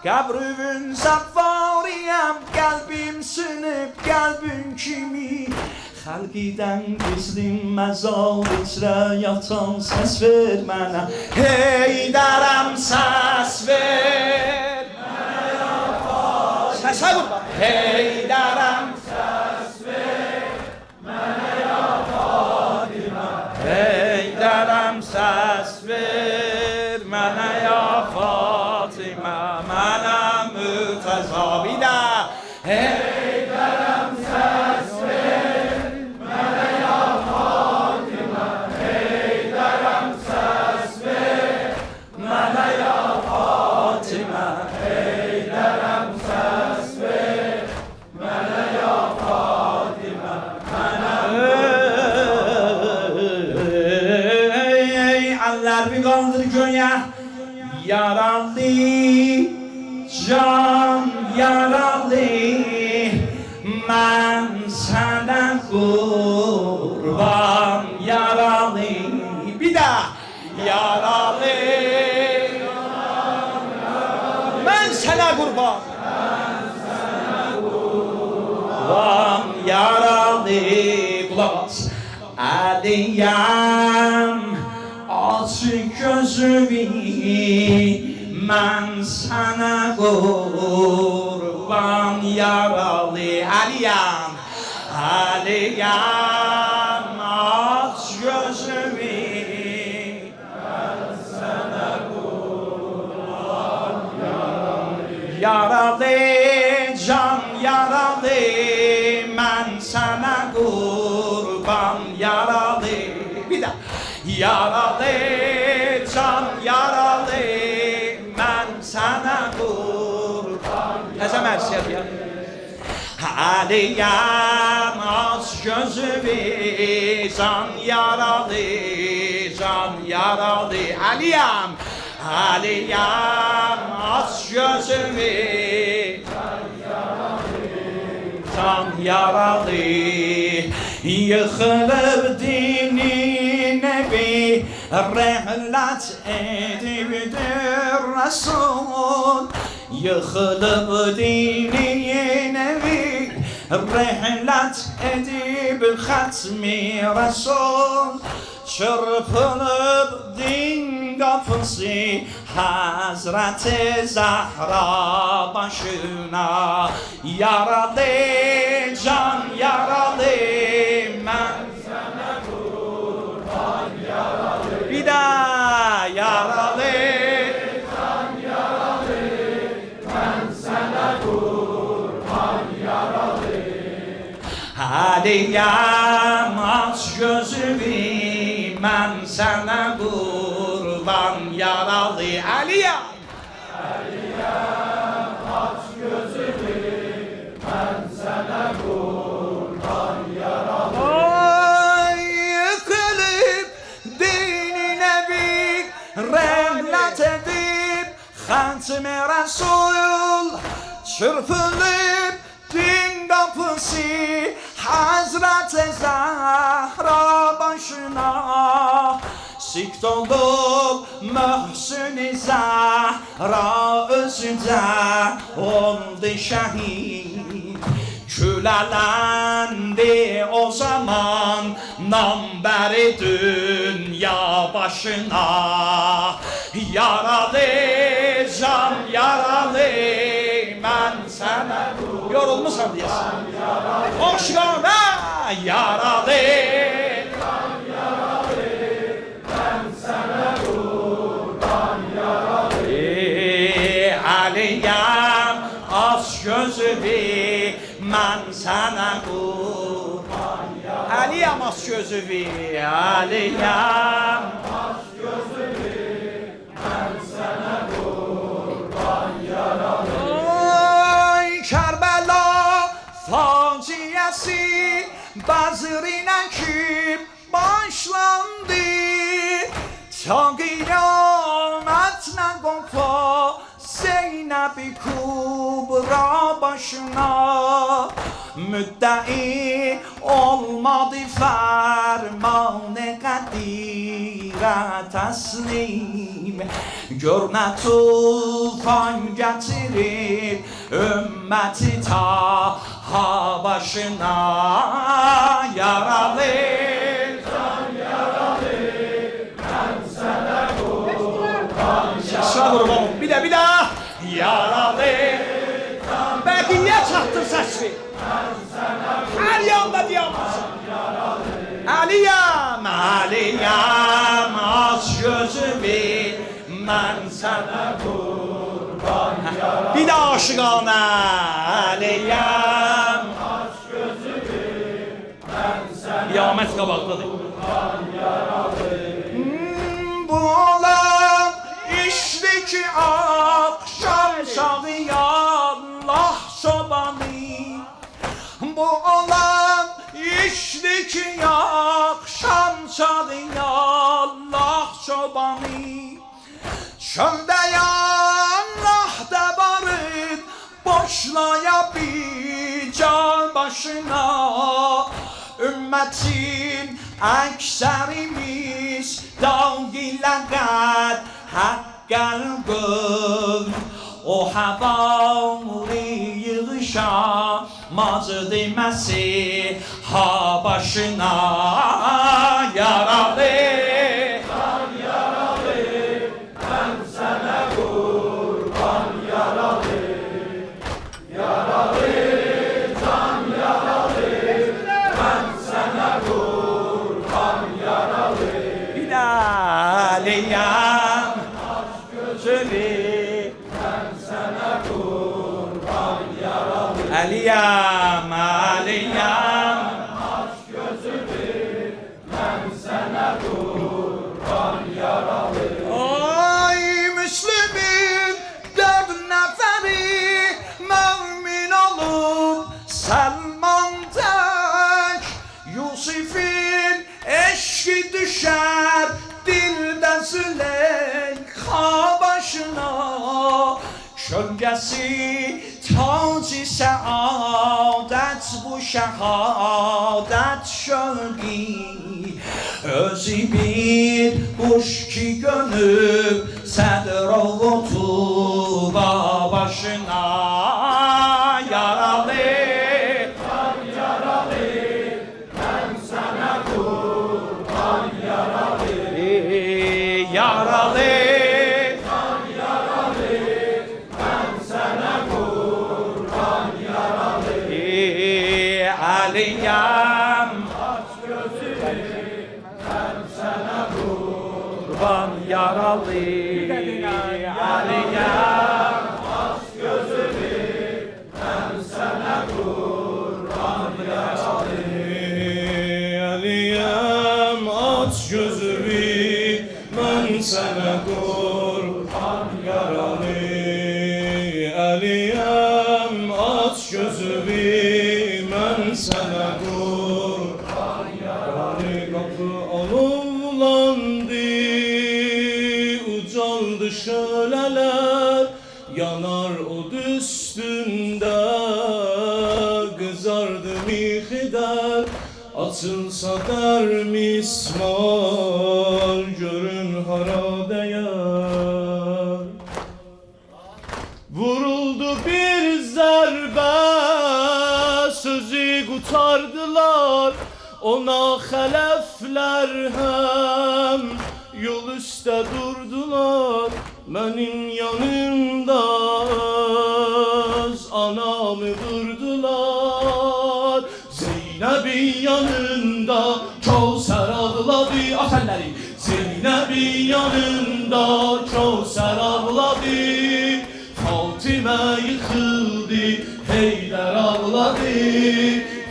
Qəbrüvün zəvvariyəm, qəlbim sınıb qəlbin kimi. Xəlqidən gizlim məzal içrə yatan səs ver mənə. Hey dərəm səs ver mənə ya Fatimə. Səsə qurban. Hey dərəm səs ver mənə ya Fatimə. Hey dərəm səs ver mənə ya Fatimə. Mənəm Mürtəza. Bir də hey dərəm səs ver mənə ya Fatimə. Hey dərəm səs ver mənə ya Fatimə. Hey dərəm səs ver mənə ya Fatimə. Ey əllər bir qaldır göyə. Yaralı can yaralı. Mən sənə qurban yaralı. Bir də yaralı. Mən sənə qurban. Qurban yaralı. Qulaq as. Əliyəm açıq gözümü. Mən sənə qurban yaralı Aliyam, Aliyam aç gözümü. Yaralı can yaralı, ben sana kurban yaralı. Bir daha. Yaralı can yaralı, ben sana kurban. Nəsə mərsiyət ya. Aliyam aç gözümü, can yaralı, can yaralı. Aliyam, Aliyam aç gözümü, can yaralı. Yıkılır dinin evi, rehlat edibdir Resul. Yıkılıp dinin evi, rehlat edib hatmi Resul. Çırpılıp din kapısı Hazreti Zahra başına. Yaralı can yaralı, ben sana kurban yaralı. Bir daha yaralı can yaralı, ben sana kurban yaralı. Aliyam aç gözümü, ben sana kurban yaralı. Aliyam, Aliyam aç gözümü, ben sana kurban yaralı. Ay yıkılıp dinine bir rehlat edip hatmi Resul. Çırpılıp din kapısı Hazreti Zahra başına. Sikt oldu Mühsün-i Zahra özüde oldu şehit. Külelendi o zaman namberi dünya başına. Yaralı can yaralı, ben sana yorulmuşam diyesin. Hoşgana yaralı can yaralı, ben sana kurban yaralı. Aliyam aç gözümü, ben sana kurban yaralı. Aliyam aç gözümü, Aliyam aç gözümü, ben sana kurban yaralı. Ay Kerbela faciası Bazır'ına kim başlandı? Ta kıyametine koptu Zeynep-i Kubra başına. Müddei olmadı ferman-ı kadire teslim. Gör ne tufan getirir ümmeti ta başına. Yaralı can yaralı, ben sana kurban. Şaşra kurban. Bir daha. Yaralı can. Belki niye çaktın sesini? Her yanda diyemezsin. Aliyam, Aliyam aç gözümü, ben sana kurban yaralı. Bir daha aşıkana. Aliyam aç gözümü, ben sana kıyamet kabaktadır. Kurban yaralı. Bu olan işteki akşam çalıyor Allah çobanı. Bu olan işteki akşam çalıyor Allah çobanı. Çölde yanlahda barıp boşlaya bir can başına. Ümmetin ekserimiz davgiler hakkal göv. O havari yığışamaz demesi ha başına. Yaralı can yaralı, ben sana kurban yaralı. Yaralı Əliyəm, Əliyəm. Ay Müslümin dörd nəfəri mömin olub Səlman tək Yusifin eşki düşər dildə Züleyxa başına Kölgəsi tac-i səadət bu şəhadət şövqi Özü bir quş ki gönüb sədr oğutuba başına Yaralı yaralı mən sənə qurban yaralı Yaralı Əliyəm aç gözünü mən sənə qurban yaralı Əliyəm aç gözünü mən sənə qurban yaralı Əliyəm aç gözümü mən sənə qurban yaralı Əliyəm aç gözümü mən sənə qurban yaralı Qapı alovlandı ucaldı şölələr yanar od üstündə qızardı mixidər açılsa dər mismar görün hara dəyər vuruldu bir zərbə sözü qutardılar ona xələflər həm yol üstə durdular mənim yanımda öz anamı vurdular Zeynəbin yanında Kövsər ağladı Atəlləri Zeynəbin yanında Kövsər ağladı Fatimə yıxıldı Heydər ağladı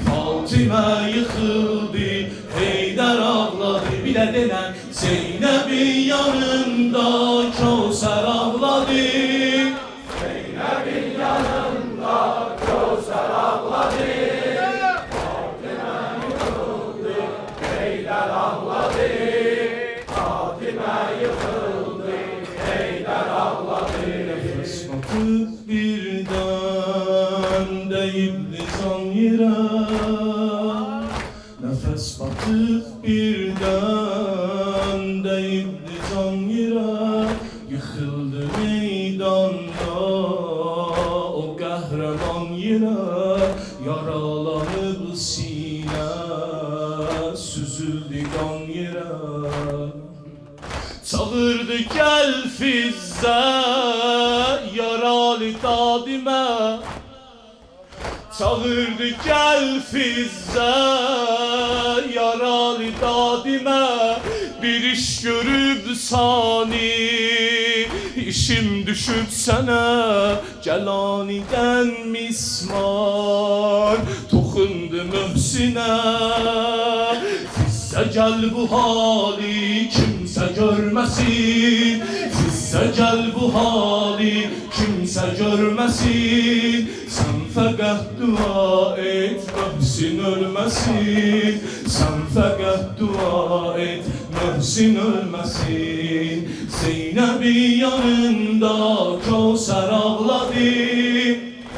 Fatimə yıxıldı Heydər ağladı Bir də denən Zeynəbin yanında Kövsər ağladı Zeynəbin yanında Kövsər ağladı Fatimə yıxıldı Heydər ağladı Fatimə yıxıldı Heydər ağladı Nəfəs batıb birdən deyib lisan yerə Nəfəs batıb birdən deyib lisan yerə Yıxıldı meydanda o qəhrəman yerə Yaralanıb sinə süzüldü qan yerə Çağırdı gəl Fizzə yaralı dadimə Çağırdı gəl Fizzə yaralı dadimə Bir iş görüb sani işim düşüb sənə Cəlanidən mismar toxundu Möhsinə Fizzə gəl bu hali kimsə görməsin Fizzə gəl bu hali kimsə görməsin Sən fəqət dua et Möhsin ölməsin Sən fəqət dua et Möhsin ölməsin Zeynəbin yanında Kövsər ağladı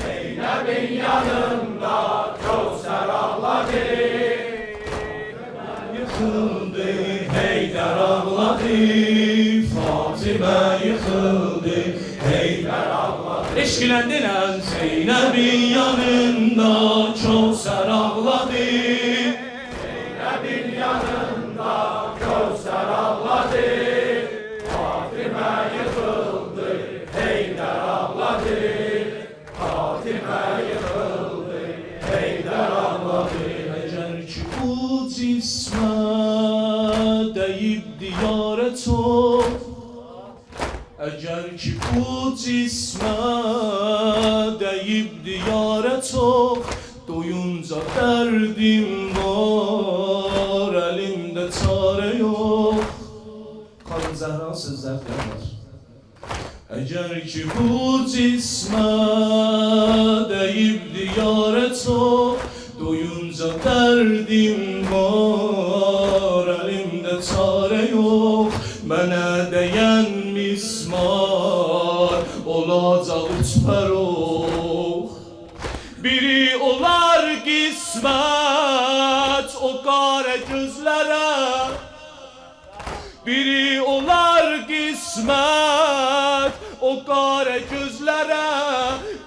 Zeynəbin yanında Kövsər ağladı Yıxıldı Heydər ağladı Fatimə yıxıldı Heydər ağladı Eşkiləndirən Zeynəbin yanında Kövsər ağladı Zeynəbin yanında Kövsər ağladı Fatimə yıxıldı Heydər ağladı Fatimə yıxıldı Heydər ağladı Əgər ki bu cismə deyib diyarə çox Əgər ki bu cismə deyib deyib diyarə çox, doyunca dərdim var, əlimdə çarə yox. Xanım Zəhra sözlərdən var. Əgər ki bu cismə deyib diyarə çox, doyunca dərdim var, əlimdə çarə yox. Mənə dəyən mismar olacaq üç fərox. Biri olar qismət o qara gözlərə, biri olar qismət o qara gözlərə,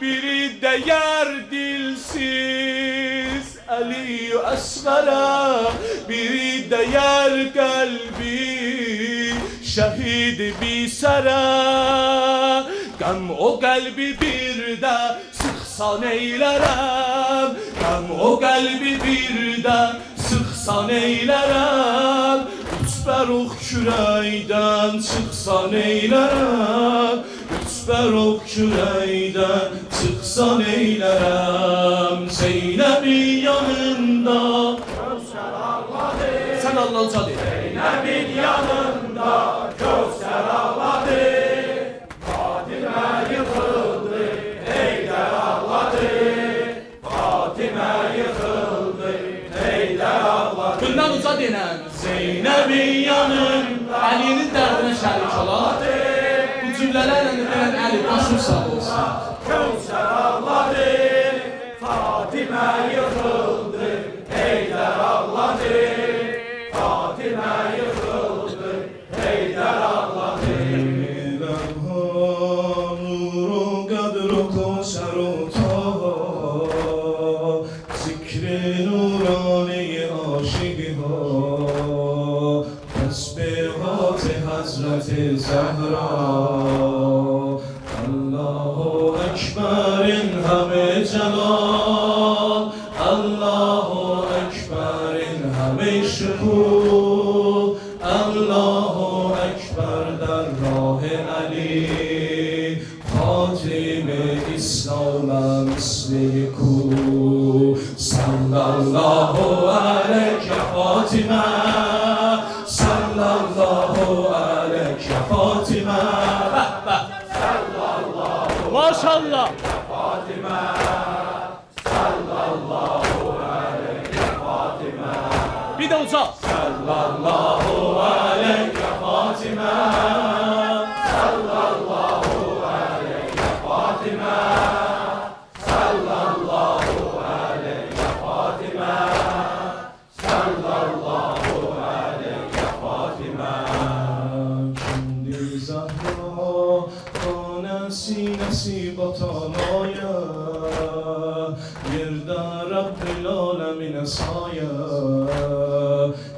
biri dəyər dilsiz Əli Əsğərə, biri dəyər qəlbi şəhid bisərə. Qəm o qəlbi bir də sıxsan eylərəm, qəm o qəlbi bir də sıxsan eylərəm. Üç fərox kürəkdən çıxsan eylərəm, üç fərox kürəkdən çıxsan eylərəm. Zeynəbin yanında Kövsər ağladı, sən Allahca de. Zeynəbin yanında Kövsər ağladı, Fatimə yıxıldı, Heydər ağladı, Fatimə yıxıldı, Heydər ağladı. Bundan uca denən Zeynəbin yanında Əlinin dərdinə şərik oladı. Bu cümlələrlə denən Əli başım sağ olsun. Kövsər ağladı, Fatimə yıxıldı, Heydər ağladı, Fatimə yıxıldı, Heydər ağladı. Nuru qədru Kövsər ota, zikri nurani aşiqha, təsbihat Həzrəti Zəhra. Allahu Ekber'in həmi celal, Allahu Ekber'in həmi şükür, Allahu Ekber der rah-ı Ali, Fatime İslam'a misli ku. Sallallahu aleyke Fatime, sallallahu aleyke Fatime. Maşallah. Fatime, sallallahu aleyke Fatime. Bir de uca. Sallallahu aleyke Fatime, sallallahu aleyke Fatime, sallallahu aleyke Fatime, sallallahu aleyke Fatime. Şimdi Zahra sinesi batanaya, yerde Rabbil alemine saye,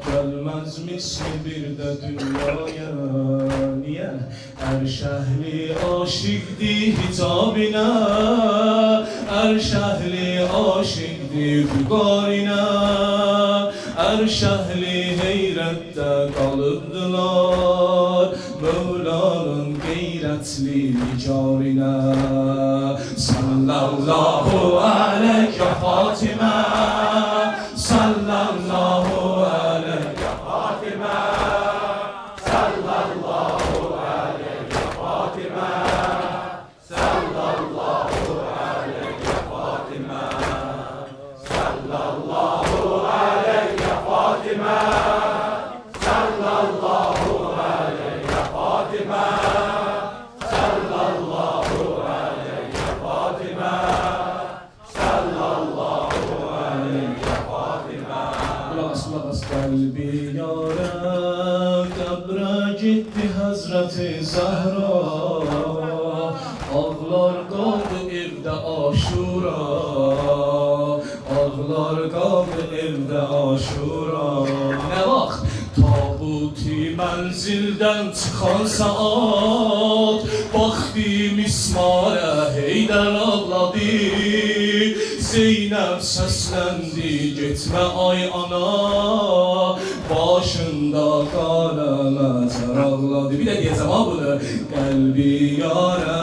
gelmez misli bir de dünyaya. Niye? Er şehli aşıkdi hitabine, er şehli aşıkdi fügarine, er şehli heyrette kalıbdılar Mevla'nın gayretli nicarine. Sallallahu aleyke Fatime, sallallahu aleyke Fatime, sallallahu aleyke Fatime, sallallahu aleyke Fatime, sallallahu aleyke Fatime, sallallahu aleyke Fatime, sallallahu aleyke Fatime, sallallahu aleyke Fatime. Kulağız kalbi yâre, kabre gitti Hazreti Zahra. Ağlar kaldı evde Aşura, ağlar kaldı evde Aşura. Ne vaxt tabuti menzilden çıkan saat, vakti mismara Heydər ağladı. Zeynep seslendi gitme ay ana, başında kalemətər ağladı. Bir de diyeceğim ha bunu. Kalbi yâre,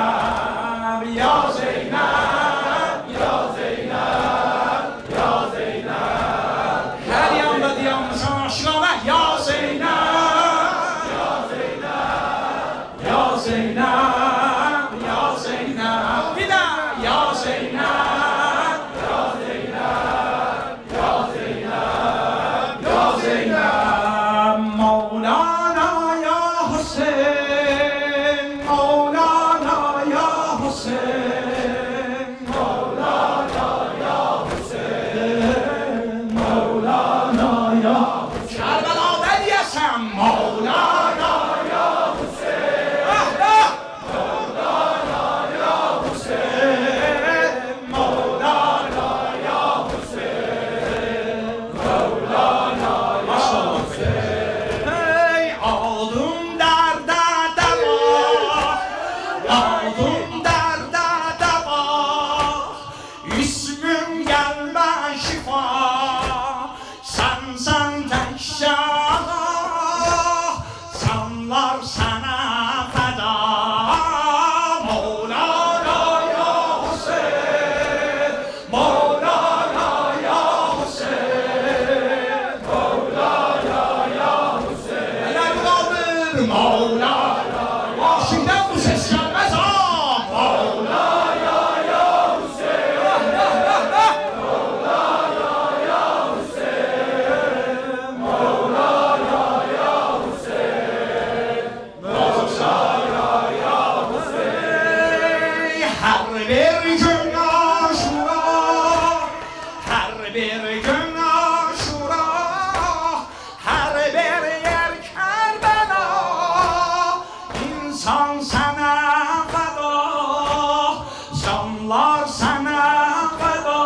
sana feda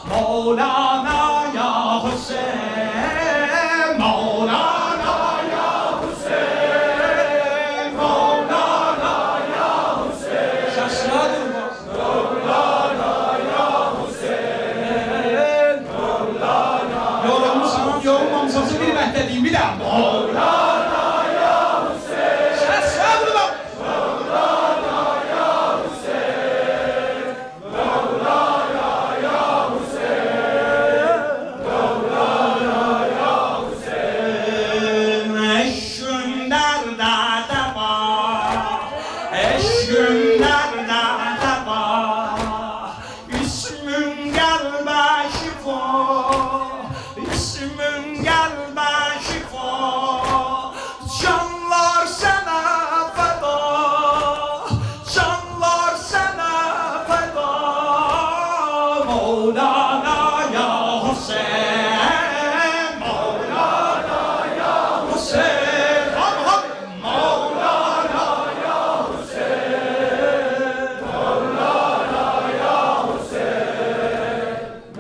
Mevlana ya Hüseyin Mevlana ya Hüseyin Mevlana ya Hüseyin Şaşra durma Mevlana ya Hüseyin Mevlana Yorulmuşsan yorulmamışsın bir məhdədiyim bir daha Mevlana ya Hüseyin Şaşra durma Mevlana ya Hüseyin Mevlana ya Hüseyin Mevlana ya Hüseyin Eşkünlerde de var Eşkünlerde de var İsmün gelme şifa İsmün gelme şifa Canlar sana feda Canlar sana feda Mevlana ya Hüseyin Mevlana ya Hüseyin Mevlana ya Hüseyin Mevlana ya Hüseyin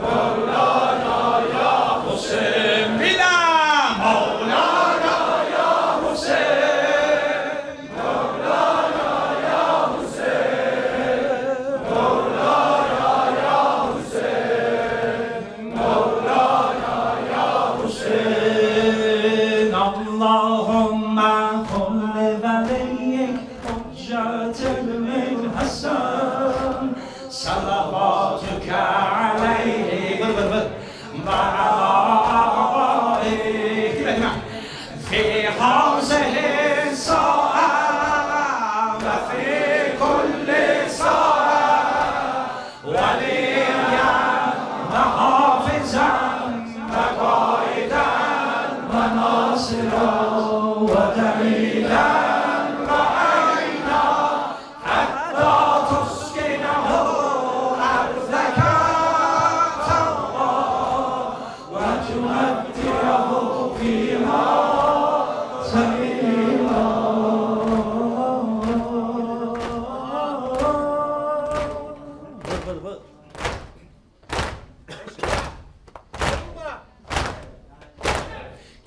Mevlana ya Hüseyin Bila Mevlana ya Hüseyin Mevlana ya Hüseyin Mevlana ya Hüseyin Mevlana ya Hüseyin Allahümme kulli veliyik Hüccetül Hasan Salavatüke aleyhi ve aleyhi في هذه الساعة وفي كل ساعة وليا وحافظا وقائدا وناصرا ودليلا وعينا حتى تسكنه أرضك طوعا وتمتعه فيها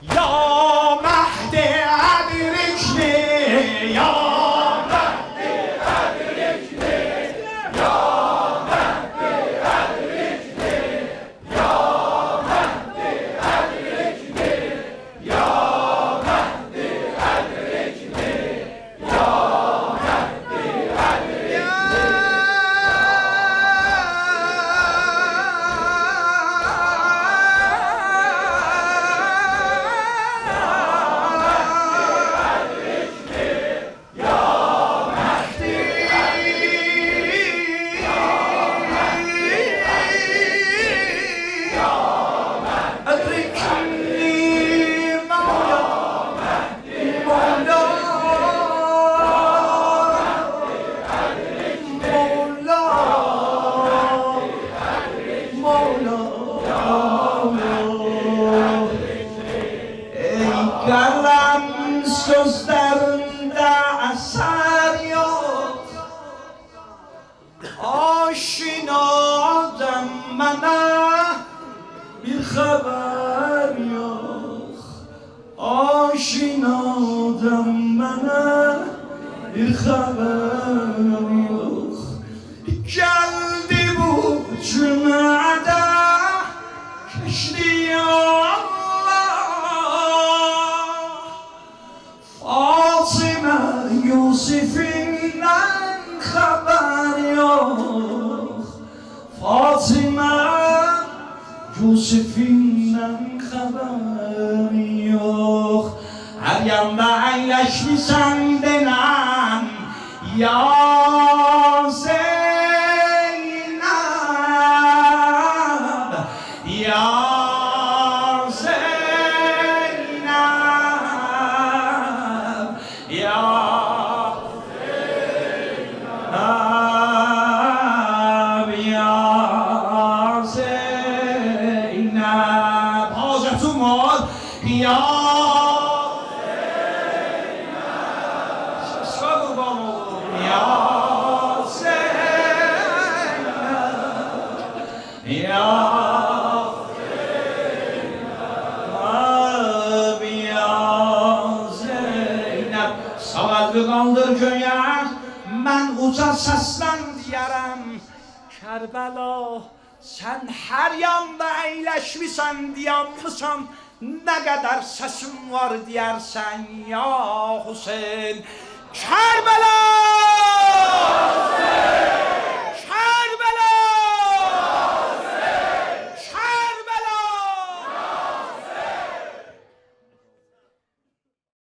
Ya Mehdi adrikni Ya Mehdi adrikni Ya Mehdi adrikni Ya Mehdi adrikni Ya Mehdi adrikni Ya Mehdi adrikni Kalem sözlerinde eser yok Aşinadan bana bir haber yok Aşinadan bana bir haber yok Geldi bu cümlede geçti Allah Fatıma Yusuf'inle haber yok Fatıma Yusuf'inle haber yok Her yanda eyleşmişsen denen Ya Zeynep Ya Zeynep Ya Zeynep Ya Zeynep Hazretum var Ya Zeynep Ya Zeynep, ya Zeynep. Savallı qaldır göyə, mən uca səslən deyərəm. Kərbəla, sən hər yanda əyləşmisən, dayanmısan, nə qədər səsin var deyərsən ya Hüseyn. Kərbəla!